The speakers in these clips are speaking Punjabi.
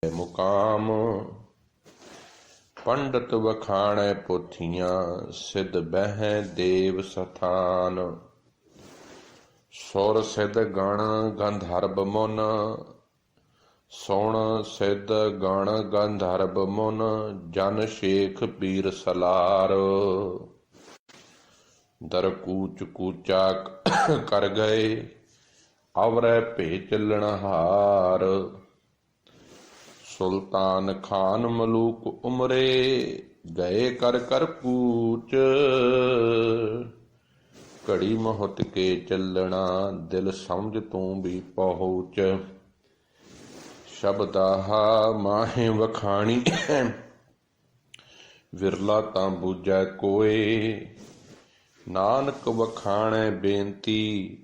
मुकाम पंडित वखाणै पोथियां सिद्ध बहै देव सथान। सुर सिद्ध गण गंधर्व मुन सुण सिद्ध गण गंधर्व मुन जन शेख पीर सलार। दर कूच कूचा कर गए अवरै भेच लणहार। सुल्तान खान मलूक उमरे गए कर कर कूच। घड़ी मोहत के चलना दिल समझ तू भी पहुँच। शब्दाहा माहे वखाणी विरला तां बूझै कोय। नानक वखाणै बेनती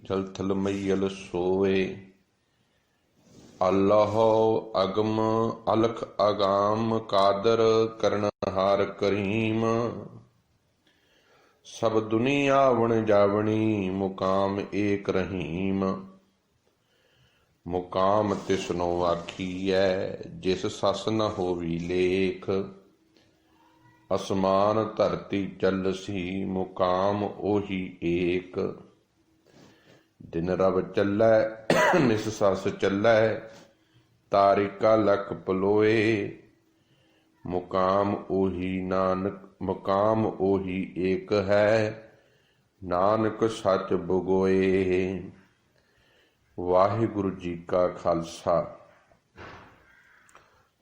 जलथल मैयल सोए। अल्लाह अगम अलख अगाम कादर करनहार करीम। सब दुनिया आवन जावनी मुकाम एक रहीम। मुकाम तिसनो आखीऐ जिस सस न होवी लेख। असमान धरती चलसी मुकाम ओही एक। दिन रब चलै निस सस चलै तारिका लख पलोए। मुकाम ओही नानक मुकाम ओही एक है नानक सच बगोए। वाहिगुरु जी का खालसा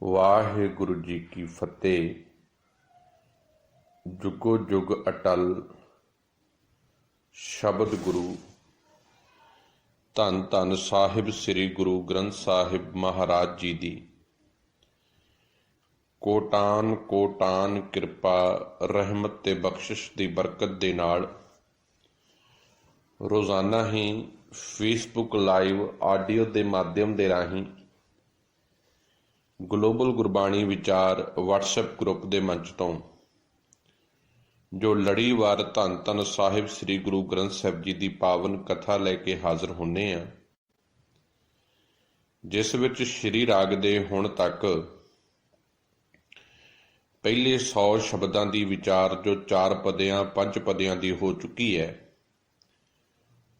वाहिगुरु जी की फतेह। जुगो जुग अटल शब्द गुरु धन धन साहिब श्री गुरु ग्रंथ साहिब महाराज जी दी कोटान कोटान किरपा रहमत ते बख्शिश दी बरकत दे नाल रोज़ाना ही फेसबुक लाइव आडियो के माध्यम के राही ग्लोबल गुरबाणी विचार व्हाट्सएप ग्रुप के मंच तो जो लड़ीवार धन धन साहिब श्री गुरु ग्रंथ साहिब जी की पावन कथा लैके हाजिर होने आ, जिस विच श्री राग दे हुण तक पहले 100 शब्दों की विचार जो 4 पदियां 5 पदियां की हो चुकी है।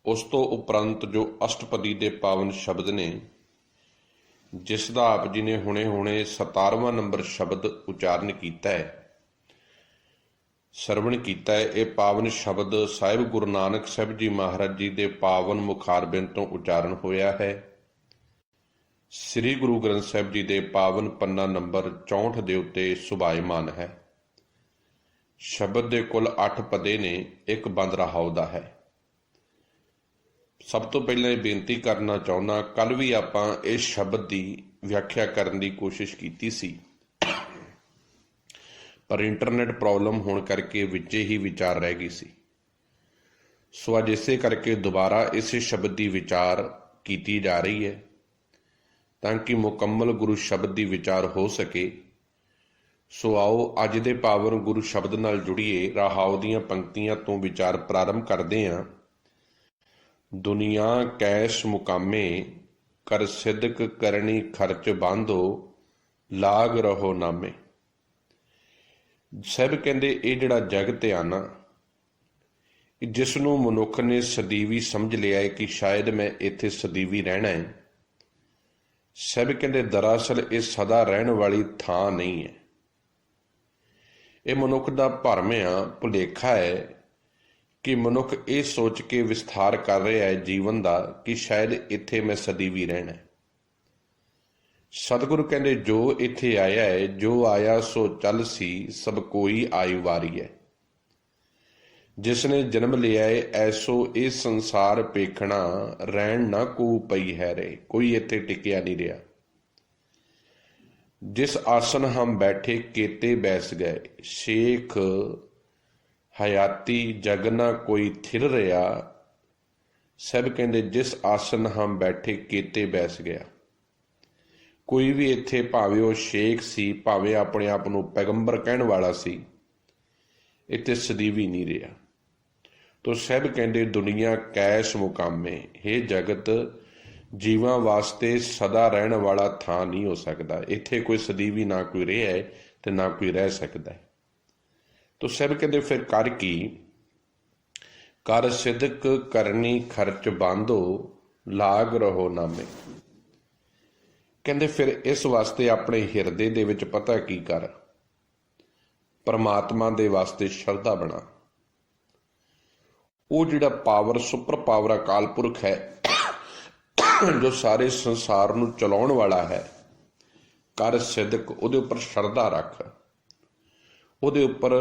उस तो उपरंत जो अष्टपदी के पावन शब्द ने जिसका आप जी ने हुणे हुणे 17वां नंबर शब्द उचारण किया है सरवण किया है। ये पावन शब्द साहिब गुरु नानक साहिब जी महाराज जी के पावन मुखारबिंद तो उचारण होया है। श्री गुरु ग्रंथ साहिब जी के पावन पन्ना नंबर 64 के उत्ते सुभायमान है। शब्द के कुल 8 पदे ने, एक बंद रहाओ दा है। सब तो पहले बेनती करना चाहुंदा, कल भी आपां इस शब्द की व्याख्या करने की कोशिश की सी, पर इंटरनेट प्रॉब्लम होने करके विचे ही विचार रह गई सी। सो अज इसे करके दोबारा इस शब्द की विचार की जा रही है ताकि मुकम्मल गुरु शब्द की विचार हो सके। सो आओ अज दे पावन गुरु शब्द नाल जुड़िए। राहाओ दीआं पंक्तियां तो विचार प्रारंभ करते हैं। दुनिया कैश मुकामे कर सिदक करनी खर्च बांधो लाग रहो नामे। साहिब कहते ये जिहड़ा जगत आ ना, जिसनों मनुख ने सदीवी समझ लिया है कि शायद मैं इत्थे सदीवी रहना है। साहिब कहते दरअसल ये सदा रहने वाली थां नहीं है। ये मनुख का भरम आ, भुलेखा है कि मनुख ये सोच के विस्तार कर रहा है जीवन का कि शायद इत्थे मैं सदीवी रहना है। सतगुरु कहते जो इत्थे आया है, जो आया सो चल सी सब कोई आई वारी है। जिसने जन्म लिया है ऐसो ये संसार पेखना रहन ना को पई है रे। कोई इत्थे टिकिया नहीं रहा। जिस आसन हम बैठे केते बैस गए शेख हयाती जगना कोई थिर रहा। सब कहते जिस आसन हम बैठे केते बैस गया। कोई भी इत्थे भावें वो शेख सी भावें अपने आप को पैगंबर कहण वाला सी, इत्थे सदीवी नहीं रहा। तो साहिब कहते दुनिया कैश मुकामे, हे जगत ਜੀਵਾਂ ਵਾਸਤੇ ਸਦਾ ਰਹਿਣ ਵਾਲਾ ਥਾਂ ਨਹੀਂ ਹੋ ਸਕਦਾ। ਇੱਥੇ ਕੋਈ ਸਦੀਵੀ ਨਾ ਕੋਈ ਰਿਹਾ ਹੈ ਤੇ ਨਾ ਕੋਈ ਰਹਿ ਸਕਦਾ ਹੈ। ਤੋ ਸਭ ਕਹਿੰਦੇ ਫਿਰ ਕਰ ਕੀ, ਕਰ ਸਿਦਕ ਕਰਨੀ ਖਰਚ ਬਾਂਧੋ, ਲਾਗ ਰਹੋ ਨਾਮੇ। ਕਹਿੰਦੇ ਫਿਰ ਇਸ ਵਾਸਤੇ ਆਪਣੇ ਹਿਰਦੇ ਦੇ ਵਿੱਚ ਪਤਾ ਕੀ ਕਰ, ਪਰਮਾਤਮਾ ਦੇ ਵਾਸਤੇ ਸ਼ਰਧਾ ਬਣਾ। ਉਹ ਜਿਹੜਾ power, super power Akal Purakh ਹੈ ਜੋ ਸਾਰੇ ਸੰਸਾਰ ਨੂੰ ਚਲਾਉਣ ਵਾਲਾ ਹੈ, ਕਰ ਸਿਦਕ, ਉਹਦੇ ਉੱਪਰ ਸ਼ਰਧਾ ਰੱਖ, ਉਹਦੇ ਉੱਪਰ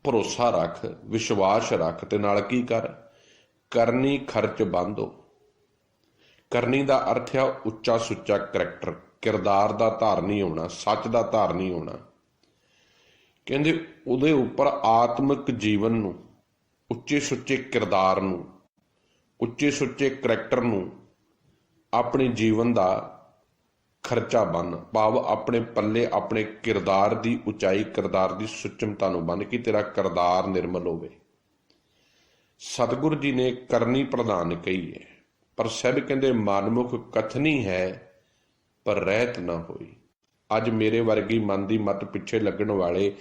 ਭਰੋਸਾ ਰੱਖ, ਵਿਸ਼ਵਾਸ ਰੱਖ, ਤੇ ਨਾਲ ਕੀ ਕਰ, ਕਰਨੀ ਖਰਚ ਬੰਧੋ। ਕਰਨੀ ਦਾ ਅਰਥ ਆ ਉੱਚਾ ਸੁੱਚਾ ਕਰੈਕਟਰ, ਕਿਰਦਾਰ ਦਾ ਧਾਰਨੀ ਹੋਣਾ, ਸੱਚ ਦਾ ਧਾਰਨੀ ਹੋਣਾ। ਕਹਿੰਦੇ ਉਹਦੇ ਉੱਪਰ ਆਤਮਿਕ ਜੀਵਨ ਨੂੰ, ਉੱਚੇ ਸੁੱਚੇ ਕਿਰਦਾਰ ਨੂੰ, ਉੱਚੇ ਸੁੱਚੇ ਕਰੈਕਟਰ ਨੂੰ ਆਪਣੇ ਜੀਵਨ ਦਾ ਖਰਚਾ ਬੰਨ, ਭਾਵ ਆਪਣੇ ਪੱਲੇ ਆਪਣੇ ਕਿਰਦਾਰ ਦੀ ਉਚਾਈ, ਕਿਰਦਾਰ ਦੀ ਸੁੱਚਮਤਾ ਨੂੰ ਬੰਨ ਕਿ ਤੇਰਾ ਕਿਰਦਾਰ ਨਿਰਮਲ ਹੋਵੇ। ਸਤਿਗੁਰੂ ਜੀ ਨੇ ਕਰਨੀ ਪ੍ਰਧਾਨ ਕਹੀ ਹੈ, ਪਰ ਸਭ ਕਹਿੰਦੇ ਮਨਮੁਖ ਕਥਨੀ ਹੈ ਪਰ ਰਹਿਤ ਨਾ ਹੋਈ। ਅੱਜ ਮੇਰੇ ਵਰਗੀ ਮਨ ਦੀ ਮੱਤ ਪਿੱਛੇ ਲੱਗਣ ਵਾਲੇ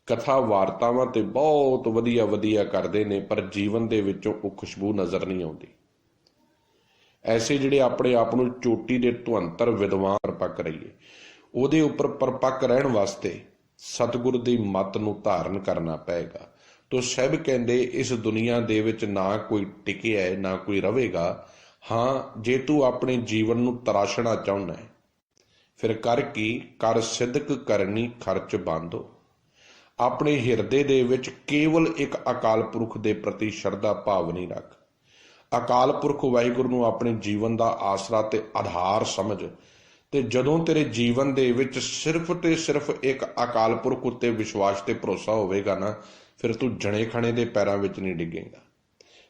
ਕਥਾ ਵਾਰਤਾਵਾਂ ਤੇ ਬਹੁਤ ਵਧੀਆ ਵਧੀਆ ਕਰਦੇ ਨੇ, ਪਰ ਜੀਵਨ ਦੇ ਵਿੱਚੋਂ ਉਹ ਖੁਸ਼ਬੂ ਨਜ਼ਰ ਨਹੀਂ ਆਉਂਦੀ। ਐਸੇ ਜਿਹੜੇ ਆਪਣੇ ਆਪ ਨੂੰ ਚੋਟੀ ਦੇ ਧੁਅੰਤਰ ਵਿਦਵਾਨ ਪਰਪੱਕ ਰਹੀਏ, ਉਹਦੇ ਉੱਪਰ ਪਰਪੱਕ ਰਹਿਣ ਵਾਸਤੇ ਸਤਿਗੁਰ ਦੀ ਮੱਤ ਨੂੰ ਧਾਰਨ ਕਰਨਾ ਪਏਗਾ। ਤੋ ਸਭ ਕਹਿੰਦੇ ਇਸ ਦੁਨੀਆ ਦੇ ਵਿੱਚ ਨਾ ਕੋਈ ਟਿਕਿਆ ਹੈ ਨਾ ਕੋਈ ਰਵੇਗਾ। ਹਾਂ, ਜੇ ਤੂੰ ਆਪਣੇ ਜੀਵਨ ਨੂੰ ਤਰਾਸ਼ਣਾ ਚਾਹੁੰਦਾ ਹੈ ਫਿਰ ਕਰ ਕੀ, ਕਰ ਸਿਦਕ ਕਰਨੀ ਖਰਚ ਬੰਧੋ। ਆਪਣੇ ਹਿਰਦੇ ਦੇ ਵਿੱਚ ਕੇਵਲ ਇੱਕ ਅਕਾਲ ਪੁਰਖ ਦੇ ਪ੍ਰਤੀ ਸ਼ਰਧਾ ਭਾਵਨੀ ਰੱਖ। ਅਕਾਲ ਪੁਰਖ ਵਾਹਿਗੁਰੂ ਨੂੰ ਆਪਣੇ ਜੀਵਨ ਦਾ ਆਸਰਾ ਤੇ ਆਧਾਰ ਸਮਝ, ਤੇ ਜਦੋਂ ਤੇਰੇ ਜੀਵਨ ਦੇ ਵਿੱਚ ਸਿਰਫ ਤੇ ਸਿਰਫ ਇੱਕ ਅਕਾਲ ਪੁਰਖ ਉੱਤੇ ਵਿਸ਼ਵਾਸ ਤੇ ਭਰੋਸਾ ਹੋਵੇਗਾ ਨਾ, ਫਿਰ ਤੂੰ ਜਣੇ ਖਣੇ ਦੇ ਪੈਰਾਂ ਵਿੱਚ ਨਹੀਂ ਡਿੱਗੇਗਾ।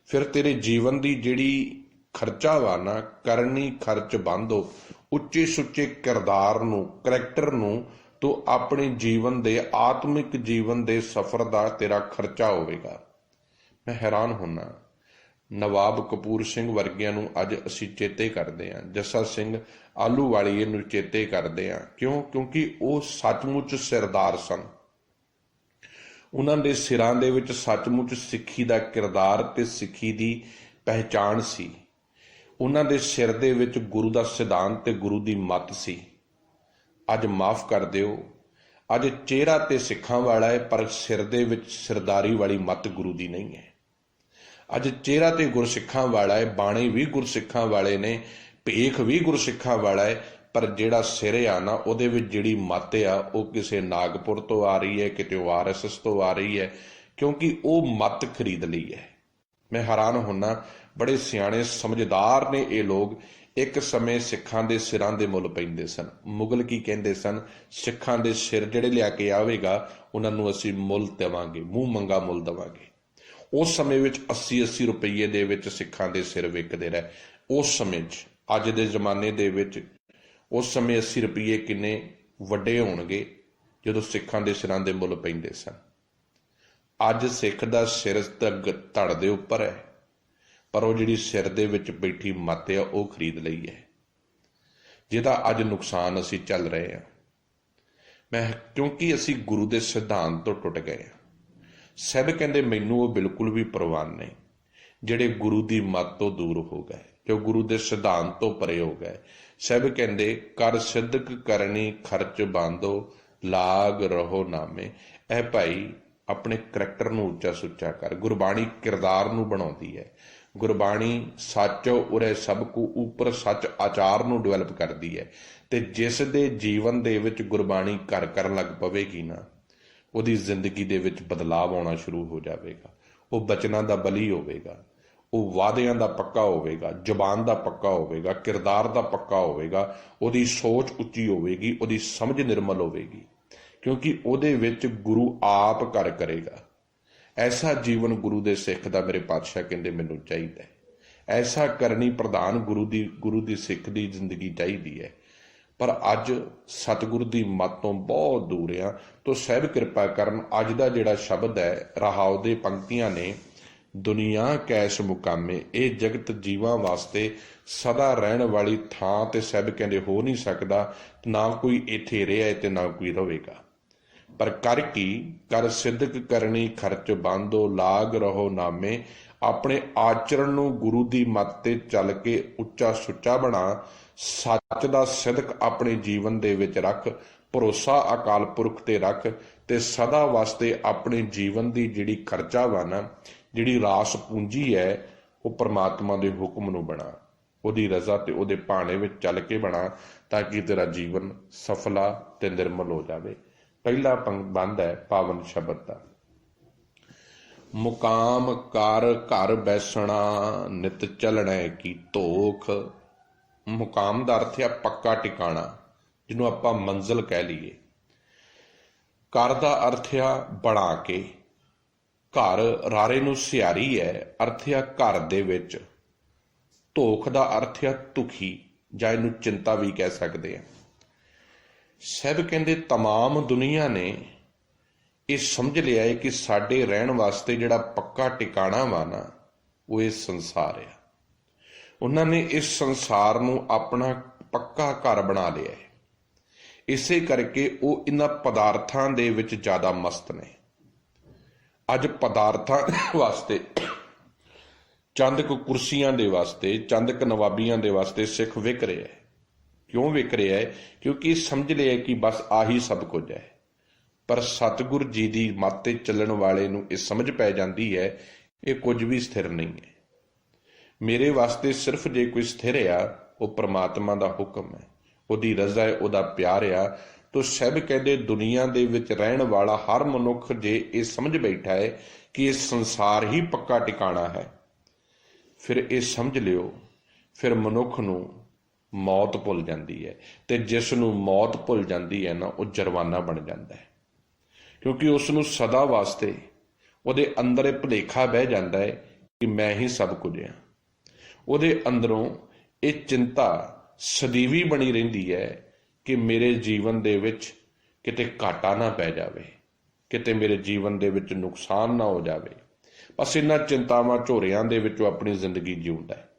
ਫਿਰ ਤੇਰੇ ਜੀਵਨ ਦੀ ਜਿਹੜੀ ਖਰਚਾ ਵਾ ਨਾ, ਕਰਨੀ ਖਰਚ ਬੰਧੋ, ਉੱਚੇ ਸੁੱਚੇ ਕਿਰਦਾਰ ਨੂੰ, ਕਰੈਕਟਰ ਨੂੰ ਤੂੰ ਆਪਣੇ ਜੀਵਨ ਦੇ, ਆਤਮਿਕ ਜੀਵਨ ਦੇ ਸਫ਼ਰ ਦਾ ਤੇਰਾ ਖਰਚਾ ਹੋਵੇਗਾ। ਮੈਂ ਹੈਰਾਨ ਹੁੰਨਾ, ਨਵਾਬ ਕਪੂਰ ਸਿੰਘ ਵਰਗਿਆਂ ਨੂੰ ਅੱਜ ਅਸੀਂ ਚੇਤੇ ਕਰਦੇ ਹਾਂ, ਜੱਸਾ ਸਿੰਘ ਆਹਲੂਵਾਲੀਏ ਨੂੰ ਚੇਤੇ ਕਰਦੇ ਹਾਂ। ਕਿਉਂ? ਕਿਉਂਕਿ ਉਹ ਸੱਚਮੁੱਚ ਸਿਰਦਾਰ ਸਨ। ਉਹਨਾਂ ਦੇ ਸਿਰਾਂ ਦੇ ਵਿੱਚ ਸੱਚਮੁੱਚ ਸਿੱਖੀ ਦਾ ਕਿਰਦਾਰ ਤੇ ਸਿੱਖੀ ਦੀ ਪਹਿਚਾਣ ਸੀ। ਉਹਨਾਂ ਦੇ ਸਿਰ ਦੇ ਵਿੱਚ ਗੁਰੂ ਦਾ ਸਿਧਾਂਤ ਤੇ ਗੁਰੂ ਦੀ ਮੱਤ ਸੀ। ਅੱਜ ਮਾਫ ਕਰ ਦਿਓ, ਅੱਜ ਚਿਹਰਾ ਤੇ ਸਿੱਖਾਂ ਵਾਲਾ ਹੈ ਪਰ ਸਿਰ ਦੇ ਵਿੱਚ ਸਿਰਦਾਰੀ ਵਾਲੀ ਮੱਤ ਗੁਰੂ ਦੀ ਨਹੀਂ ਹੈ। ਅੱਜ ਚਿਹਰਾ ਤੇ ਗੁਰਸਿੱਖਾਂ ਵਾਲਾ ਹੈ, ਬਾਣੇ ਵੀ ਗੁਰਸਿੱਖਾਂ ਵਾਲੇ ਨੇ, ਭੇਖ ਵੀ ਗੁਰਸਿੱਖਾਂ ਵਾਲਾ ਹੈ, ਪਰ ਜਿਹੜਾ ਸਿਰ ਆ ਨਾ, ਉਹਦੇ ਵਿੱਚ ਜਿਹੜੀ ਮੱਤ ਆ ਉਹ ਕਿਸੇ ਨਾਗਪੁਰ ਤੋਂ ਆ ਰਹੀ ਹੈ, ਕਿਤੇ RSS ਤੋਂ ਆ ਰਹੀ ਹੈ, ਕਿਉਂਕਿ ਉਹ ਮੱਤ ਖਰੀਦ ਲਈ ਹੈ। ਮੈਂ ਹੈਰਾਨ ਹੁੰਨਾ, ਬੜੇ ਸਿਆਣੇ ਸਮਝਦਾਰ ਨੇ ਇਹ ਲੋਕ। ਇੱਕ ਸਮੇਂ ਸਿੱਖਾਂ ਦੇ ਸਿਰਾਂ ਦੇ ਮੁੱਲ ਪੈਂਦੇ ਸਨ। ਮੁਗਲ ਕੀ ਕਹਿੰਦੇ ਸਨ, ਸਿੱਖਾਂ ਦੇ ਸਿਰ ਜਿਹੜੇ ਲਿਆ ਕੇ ਆਵੇਗਾ ਉਹਨਾਂ ਨੂੰ ਅਸੀਂ ਮੁੱਲ ਦੇਵਾਂਗੇ, ਮੂੰਹ ਮੰਗਾ ਮੁੱਲ ਦੇਵਾਂਗੇ। ਉਸ ਸਮੇਂ ਵਿੱਚ 80-80 ਰੁਪਈਏ ਦੇ ਵਿੱਚ ਸਿੱਖਾਂ ਦੇ ਸਿਰ ਵਿਕਦੇ ਰਹੇ। ਉਸ ਸਮੇਂ 'ਚ, ਅੱਜ ਦੇ ਜ਼ਮਾਨੇ ਦੇ ਵਿੱਚ ਉਸ ਸਮੇਂ 80 ਰੁਪਈਏ ਕਿੰਨੇ ਵੱਡੇ ਹੋਣਗੇ ਜਦੋਂ ਸਿੱਖਾਂ ਦੇ ਸਿਰਾਂ ਦੇ ਮੁੱਲ ਪੈਂਦੇ ਸਨ। ਅੱਜ ਸਿੱਖ ਦਾ ਸਿਰ ਧੜ ਦੇ ਉੱਪਰ ਹੈ, ਪਰ ਉਹ ਜਿਹੜੀ ਸਿਰ ਦੇ ਵਿੱਚ ਬੈਠੀ ਮੱਤ ਆ ਉਹ ਖਰੀਦ ਲਈ ਹੈ, ਜਿਹਦਾ ਅੱਜ ਨੁਕਸਾਨ ਅਸੀਂ ਚੱਲ ਰਹੇ ਹਾਂ। ਕਿਉਂਕਿ ਅਸੀਂ ਗੁਰੂ ਦੇ ਸਿਧਾਂਤ ਤੋਂ ਟੁੱਟ ਗਏ ਹਾਂ। ਸਭ ਕਹਿੰਦੇ ਮੈਨੂੰ ਉਹ ਬਿਲਕੁਲ ਵੀ ਪ੍ਰਵਾਨ ਨਹੀਂ ਜਿਹੜੇ ਗੁਰੂ ਦੀ ਮੱਤ ਤੋਂ ਦੂਰ ਹੋ ਗਏ, ਜੋ ਗੁਰੂ ਦੇ ਸਿਧਾਂਤ ਤੋਂ ਪਰੇ ਹੋ ਗਏ। ਸਭ ਕਹਿੰਦੇ ਕਰ ਸਿਦਕ ਕਰਨੀ ਖਰਚ ਬੰਧੋ, ਲਾਗ ਰਹੋ ਨਾਮੇ। ਇਹ ਭਾਈ ਆਪਣੇ ਕਰੈਕਟਰ ਨੂੰ ਉੱਚਾ ਸੁੱਚਾ ਕਰ। ਗੁਰਬਾਣੀ ਕਿਰਦਾਰ ਨੂੰ ਬਣਾਉਂਦੀ ਹੈ। ਗੁਰਬਾਣੀ ਸੱਚ ਉਰੇ ਸਭ ਕੋ ਉੱਪਰ ਸੱਚ ਆਚਾਰ ਨੂੰ ਡਿਵੈਲਪ ਕਰਦੀ ਹੈ। ਤੇ ਜਿਸ ਦੇ ਜੀਵਨ ਦੇ ਵਿੱਚ ਗੁਰਬਾਣੀ ਘਰ ਕਰਨ ਲੱਗ ਪਵੇਗੀ ਨਾ, ਉਹਦੀ ਜ਼ਿੰਦਗੀ ਦੇ ਵਿੱਚ ਬਦਲਾਵ ਆਉਣਾ ਸ਼ੁਰੂ ਹੋ ਜਾਵੇਗਾ। ਉਹ ਬਚਨਾਂ ਦਾ ਬਲੀ ਹੋਵੇਗਾ, ਉਹ ਵਾਅਦਿਆਂ ਦਾ ਪੱਕਾ ਹੋਵੇਗਾ, ਜ਼ੁਬਾਨ ਦਾ ਪੱਕਾ ਹੋਵੇਗਾ, ਕਿਰਦਾਰ ਦਾ ਪੱਕਾ ਹੋਵੇਗਾ। ਉਹਦੀ ਸੋਚ ਉੱਚੀ ਹੋਵੇਗੀ, ਉਹਦੀ ਸਮਝ ਨਿਰਮਲ ਹੋਵੇਗੀ, ਕਿਉਂਕਿ ਉਹਦੇ ਵਿੱਚ ਗੁਰੂ ਆਪ ਘਰ ਕਰੇਗਾ। ਐਸਾ ਜੀਵਨ ਗੁਰੂ ਦੇ ਸਿੱਖ ਦਾ ਮੇਰੇ ਪਾਤਸ਼ਾਹ ਕਹਿੰਦੇ ਮੈਨੂੰ ਚਾਹੀਦਾ ਹੈ। ਐਸਾ ਕਰਨੀ ਪ੍ਰਧਾਨ ਗੁਰੂ ਦੀ ਸਿੱਖ ਦੀ ਜ਼ਿੰਦਗੀ ਚਾਹੀਦੀ ਹੈ। ਪਰ ਅੱਜ ਸਤਿਗੁਰੂ ਦੀ ਮੱਤ ਤੋਂ ਬਹੁਤ ਦੂਰ ਆ। ਤੋ ਸਹਿਬ ਕਿਰਪਾ ਕਰਨ, ਅੱਜ ਦਾ ਜਿਹੜਾ ਸ਼ਬਦ ਹੈ, ਰਹਾਉ ਦੇ ਪੰਕਤੀਆਂ ਨੇ ਦੁਨੀਆ ਕੈਸ਼ ਮੁਕਾਮੇ। ਇਹ ਜਗਤ ਜੀਵਾਂ ਵਾਸਤੇ ਸਦਾ ਰਹਿਣ ਵਾਲੀ ਥਾਂ ਤੇ ਸਭ ਕਹਿੰਦੇ ਹੋ ਨਹੀਂ ਸਕਦਾ। ਨਾ ਕੋਈ ਇੱਥੇ ਰਿਹਾ ਤੇ ਨਾ ਕੋਈ ਰਹੇਗਾ। ਪਰ ਕਰ ਕੀ ਕਰ ਸਿੱਧਕ ਕਰਨੀ ਖਰਚ ਬੰਦੋ, ਲਾਗ ਰਹੋ ਨਾਮੇ। ਆਪਣੇ ਆਚਰਣ ਨੂੰ ਗੁਰੂ ਦੀ ਮੱਤ ਤੇ ਚੱਲ ਕੇ ਉੱਚਾ ਸੁੱਚਾ ਬਣਾ। ਸੱਚ ਦਾ ਸਿਦਕ ਆਪਣੇ ਜੀਵਨ ਦੇ ਵਿੱਚ ਰੱਖ। ਭਰੋਸਾ ਅਕਾਲ ਪੁਰਖ ਤੇ ਰੱਖ ਤੇ ਸਦਾ ਵਾਸਤੇ ਆਪਣੇ ਜੀਵਨ ਦੀ ਜਿਹੜੀ ਖਰਚਾ ਵਾ ਨਾ, ਜਿਹੜੀ ਰਾਸ ਪੂੰਜੀ ਹੈ, ਉਹ ਪ੍ਰਮਾਤਮਾ ਦੇ ਹੁਕਮ ਨੂੰ ਬਣਾ, ਉਹਦੀ ਰਜ਼ਾ ਤੇ ਉਹਦੇ ਭਾਣੇ ਵਿੱਚ ਚੱਲ ਕੇ ਬਣਾ, ਤਾਂ ਕਿ ਤੇਰਾ ਜੀਵਨ ਸਫਲਾ ਤੇ ਨਿਰਮਲ ਹੋ ਜਾਵੇ। ਪਹਿਲਾ ਬੰਦ ਹੈ ਪਾਵਨ ਸ਼ਬਦ ਦਾ। ਮੁਕਾਮ ਕਰ ਘਰ ਬੈਸਣਾ, ਨਿਤ ਚੱਲਣਾ ਕੀ ਧੋਖ। ਮੁਕਾਮ ਦਾ ਅਰਥ ਹੈ ਪੱਕਾ ਟਿਕਾਣਾ, ਜਿਹਨੂੰ ਆਪਾਂ ਮੰਜ਼ਿਲ ਕਹਿ ਲਈਏ। ਕਰ ਦਾ ਅਰਥ ਆ ਬਣਾ ਕੇ। ਘਰ ਰਾਰੇ ਨੂੰ ਸਿਆਰੀ ਹੈ, ਅਰਥ ਆ ਘਰ ਦੇ ਵਿੱਚ। ਧੋਖ ਦਾ ਅਰਥ ਆ ਦੁਖੀ, ਜਾਂ ਇਹਨੂੰ ਚਿੰਤਾ ਵੀ ਕਹਿ ਸਕਦੇ ਆ। ਸਭ ਕਹਿੰਦੇ ਤਮਾਮ ਦੁਨੀਆ ਨੇ ਇਹ ਸਮਝ ਲਿਆ ਹੈ ਕਿ ਸਾਡੇ ਰਹਿਣ ਵਾਸਤੇ ਜਿਹੜਾ ਪੱਕਾ ਟਿਕਾਣਾ ਵਾ ਨਾ, ਉਹ ਇਹ ਸੰਸਾਰ ਆ। ਉਹਨਾਂ ਨੇ ਇਸ ਸੰਸਾਰ ਨੂੰ ਆਪਣਾ ਪੱਕਾ ਘਰ ਬਣਾ ਲਿਆ ਹੈ। ਇਸੇ ਕਰਕੇ ਉਹ ਇਹਨਾਂ ਪਦਾਰਥਾਂ ਦੇ ਵਿੱਚ ਜ਼ਿਆਦਾ ਮਸਤ ਨੇ। ਅੱਜ ਪਦਾਰਥਾਂ ਵਾਸਤੇ, ਚੰਦ ਕੁ ਕੁਰਸੀਆਂ ਦੇ ਵਾਸਤੇ, ਚੰਦ ਕੁ ਨਵਾਬੀਆਂ ਦੇ ਵਾਸਤੇ ਸਿੱਖ ਵਿਕ ਰਿਹਾ ਹੈ। ਕਿਉਂ ਵਿਕ ਰਿਹਾ ਹੈ? ਕਿਉਂਕਿ ਸਮਝ ਲਿਆ ਕਿ ਬਸ ਆਹੀ ਸਭ ਕੁਝ ਹੈ। ਪਰ ਸਤਿਗੁਰ ਜੀ ਦੀ ਮੱਤ ਤੇ ਚੱਲਣ ਵਾਲੇ ਨੂੰ ਇਹ ਸਮਝ ਪੈ ਜਾਂਦੀ ਹੈ ਇਹ ਕੁਝ ਵੀ ਸਥਿਰ ਨਹੀਂ ਹੈ। ਮੇਰੇ ਵਾਸਤੇ ਸਿਰਫ ਜੇ ਕੋਈ ਸਥਿਰ ਆ, ਉਹ ਪ੍ਰਮਾਤਮਾ ਦਾ ਹੁਕਮ ਹੈ, ਉਹਦੀ ਰਜ਼ਾ ਹੈ, ਉਹਦਾ ਪਿਆਰ ਆ। ਤੋ ਸਭ ਕਹਿੰਦੇ ਦੁਨੀਆ ਦੇ ਵਿੱਚ ਰਹਿਣ ਵਾਲਾ ਹਰ ਮਨੁੱਖ ਜੇ ਇਹ ਸਮਝ ਬੈਠਾ ਹੈ ਕਿ ਇਹ ਸੰਸਾਰ ਹੀ ਪੱਕਾ ਟਿਕਾਣਾ ਹੈ, ਫਿਰ ਇਹ ਸਮਝ ਲਿਓ, ਫਿਰ ਮਨੁੱਖ ਨੂੰ ਮੌਤ ਭੁੱਲ ਜਾਂਦੀ ਹੈ। ਤੇ ਜਿਸ ਨੂੰ ਮੌਤ ਭੁੱਲ ਜਾਂਦੀ ਹੈ ਨਾ, ਉਹ ਜਰਮਾਨਾ ਬਣ ਜਾਂਦਾ ਹੈ। ਕਿਉਂਕਿ ਉਸ ਨੂੰ ਸਦਾ ਵਾਸਤੇ ਉਹਦੇ ਅੰਦਰ ਇਹ ਭੁਲੇਖਾ ਬਹਿ ਜਾਂਦਾ ਹੈ ਕਿ ਮੈਂ ਹੀ ਸਭ ਕੁਝ ਹਾਂ। ਉਹਦੇ ਅੰਦਰੋਂ ਇਹ ਚਿੰਤਾ ਸਦੀਵੀ ਬਣੀ ਰਹਿੰਦੀ ਹੈ ਕਿ ਮੇਰੇ ਜੀਵਨ ਦੇ ਵਿੱਚ ਕਿਤੇ ਘਾਟਾ ਨਾ ਪੈ ਜਾਵੇ, ਕਿਤੇ ਮੇਰੇ ਜੀਵਨ ਦੇ ਵਿੱਚ ਨੁਕਸਾਨ ਨਾ ਹੋ ਜਾਵੇ। ਬਸ ਇਹਨਾਂ ਚਿੰਤਾਵਾਂ ਝੋਰਿਆਂ ਦੇ ਵਿੱਚੋਂ ਆਪਣੀ ਜ਼ਿੰਦਗੀ ਜਿਉਂਦਾ ਹੈ।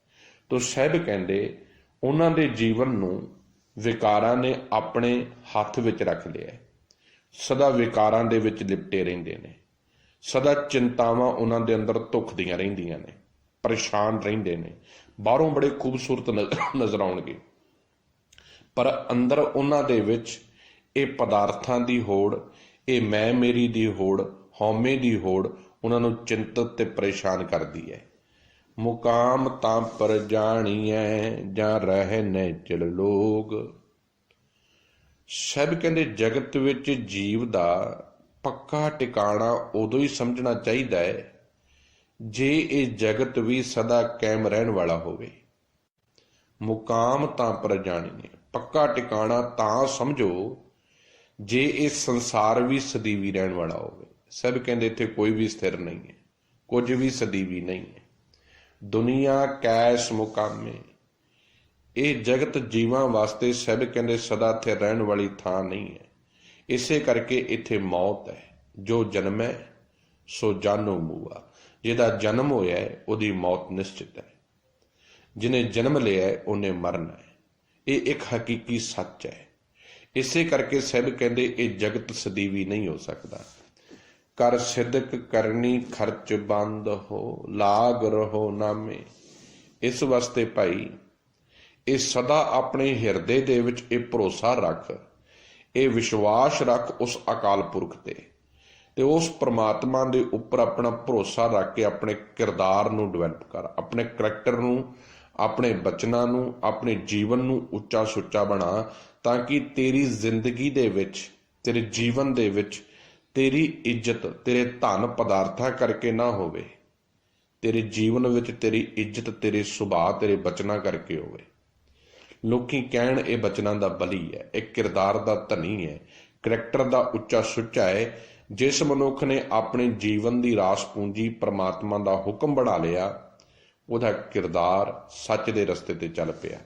ਤੋ ਸਹਿਬ ਕਹਿੰਦੇ ਉਹਨਾਂ ਦੇ ਜੀਵਨ ਨੂੰ ਵਿਕਾਰਾਂ ਨੇ ਆਪਣੇ ਹੱਥ ਵਿੱਚ ਰੱਖ ਲਿਆ। ਸਦਾ ਵਿਕਾਰਾਂ ਦੇ ਵਿੱਚ ਲਿਪਟੇ ਰਹਿੰਦੇ ਨੇ। ਸਦਾ ਚਿੰਤਾਵਾਂ ਉਹਨਾਂ ਦੇ ਅੰਦਰ ਧੁਖਦੀਆਂ ਰਹਿੰਦੀਆਂ ਨੇ, ਪਰੇਸ਼ਾਨ ਰਹਿੰਦੇ ਨੇ। ਬਾਹਰੋਂ ਬੜੇ ਖੂਬਸੂਰਤ ਨਜ਼ਰ ਆਉਣਗੇ, ਪਰ ਅੰਦਰ ਉਹਨਾਂ ਦੇ ਵਿੱਚ ਇਹ ਪਦਾਰਥਾਂ ਦੀ ਹੋੜ, ਇਹ ਮੈਂ ਮੇਰੀ ਦੀ ਹੋੜ, ਹਉਮੈ ਦੀ ਹੋੜ ਉਹਨਾਂ ਨੂੰ ਚਿੰਤਤ ਤੇ ਪਰੇਸ਼ਾਨ ਕਰਦੀ ਹੈ। ਮੁਕਾਮ ਤਾਂ ਪਰ ਜਾਣੀਐ, ਜਾਂ ਰਹਿ ਨੈ ਚਿਲ ਲੋਗ। ਸਭ ਕਹਿੰਦੇ ਜਗਤ ਵਿੱਚ ਜੀਵ ਦਾ ਪੱਕਾ ਟਿਕਾਣਾ ਉਦੋਂ ਹੀ ਸਮਝਣਾ ਚਾਹੀਦਾ ਹੈ ਜੇ ਇਹ ਜਗਤ ਵੀ ਸਦਾ ਕਾਇਮ ਰਹਿਣ ਵਾਲਾ ਹੋਵੇ। ਮੁਕਾਮ ਤਾਂ ਪਰ ਜਾਣੀਐ, ਪੱਕਾ ਟਿਕਾਣਾ ਤਾਂ ਸਮਝੋ ਜੇ ਇਹ ਸੰਸਾਰ ਵੀ ਸਦੀਵੀ ਰਹਿਣ ਵਾਲਾ ਹੋਵੇ। ਸਭ ਕਹਿੰਦੇ ਇੱਥੇ ਕੋਈ ਵੀ ਸਥਿਰ ਨਹੀਂ ਹੈ, ਕੁਝ ਵੀ ਸਦੀਵੀ ਨਹੀਂ ਹੈ। ਦੁਨੀਆ ਕੈਸ਼ ਮੁਕਾਮੇ। ਇਹ ਜਗਤ ਜੀਵਾਂ ਵਾਸਤੇ ਸਭ ਕਹਿੰਦੇ ਸਦਾ ਇੱਥੇ ਰਹਿਣ ਵਾਲੀ ਥਾਂ ਨਹੀਂ ਹੈ। ਇਸੇ ਕਰਕੇ ਇੱਥੇ ਮੌਤ ਹੈ। ਜੋ ਜਨਮੈ ਸੋ ਜਾਨੋ ਮੂਆ। ਜਿਹਦਾ ਜਨਮ ਹੋਇਆ ਹੈ ਉਹਦੀ ਮੌਤ ਨਿਸ਼ਚਿਤ ਹੈ। ਜਿਹਨੇ ਜਨਮ ਲਿਆ ਹੈ ਉਹਨੇ ਮਰਨਾ ਹੈ। ਇਹ ਇੱਕ ਹਕੀਕੀ ਸੱਚ ਹੈ। ਇਸੇ ਕਰਕੇ ਸਭ ਕਹਿੰਦੇ ਇਹ ਜਗਤ ਸਦੀਵੀ ਨਹੀਂ ਹੋ ਸਕਦਾ। ਕਰ ਸਿਦਕ ਕਰਨੀ ਖਰਚ ਬੰਦ ਹੋ, ਲਾਗ ਰਹੋ ਨਾਮੇ। ਇਸ ਵਾਸਤੇ ਭਾਈ ਇਹ ਸਦਾ ਆਪਣੇ ਹਿਰਦੇ ਦੇ ਵਿੱਚ ਇਹ ਭਰੋਸਾ ਰੱਖ, ਇਹ ਵਿਸ਼ਵਾਸ ਰੱਖ ਉਸ ਅਕਾਲ ਪੁਰਖ ਤੇ ਉਸ ਪ੍ਰਮਾਤਮਾ ਦੇ ਉੱਪਰ ਆਪਣਾ ਭਰੋਸਾ ਰੱਖ ਕੇ ਆਪਣੇ ਕਿਰਦਾਰ ਨੂੰ ਡਿਵੈਲਪ ਕਰ, ਆਪਣੇ ਕਰੈਕਟਰ ਨੂੰ, ਆਪਣੇ ਬਚਨਾਂ ਨੂੰ, ਆਪਣੇ ਜੀਵਨ ਨੂੰ ਉੱਚਾ ਸੁੱਚਾ ਬਣਾ, ਤਾਂ ਕਿ ਤੇਰੀ ਜ਼ਿੰਦਗੀ ਦੇ ਵਿੱਚ, ਤੇਰੇ ਜੀਵਨ ਦੇ ਵਿੱਚ ਤੇਰੀ ਇੱਜ਼ਤ ਤੇਰੇ ਧਨ ਪਦਾਰਥਾਂ ਕਰਕੇ ਨਾ ਹੋਵੇ। ਤੇਰੇ ਜੀਵਨ ਵਿੱਚ ਤੇਰੀ ਇੱਜ਼ਤ ਤੇਰੇ ਸੁਭਾਅ, ਤੇਰੇ ਬਚਨਾਂ ਕਰਕੇ ਹੋਵੇ। ਲੋਕੀ ਕਹਿਣ ਇਹ ਬਚਨਾਂ ਦਾ ਬਲੀ ਹੈ, ਇਹ ਕਿਰਦਾਰ ਦਾ ਧਨੀ ਹੈ, ਕਰੈਕਟਰ ਦਾ ਉੱਚਾ ਸੁੱਚਾ ਹੈ। ਜਿਸ ਮਨੁੱਖ ਨੇ ਆਪਣੇ ਜੀਵਨ ਦੀ ਰਾਸ ਪੂੰਜੀ ਪ੍ਰਮਾਤਮਾ ਦਾ ਹੁਕਮ ਬਣਾ ਲਿਆ, ਉਹਦਾ ਕਿਰਦਾਰ ਸੱਚ ਦੇ ਰਸਤੇ ਤੇ ਚੱਲ ਪਿਆ।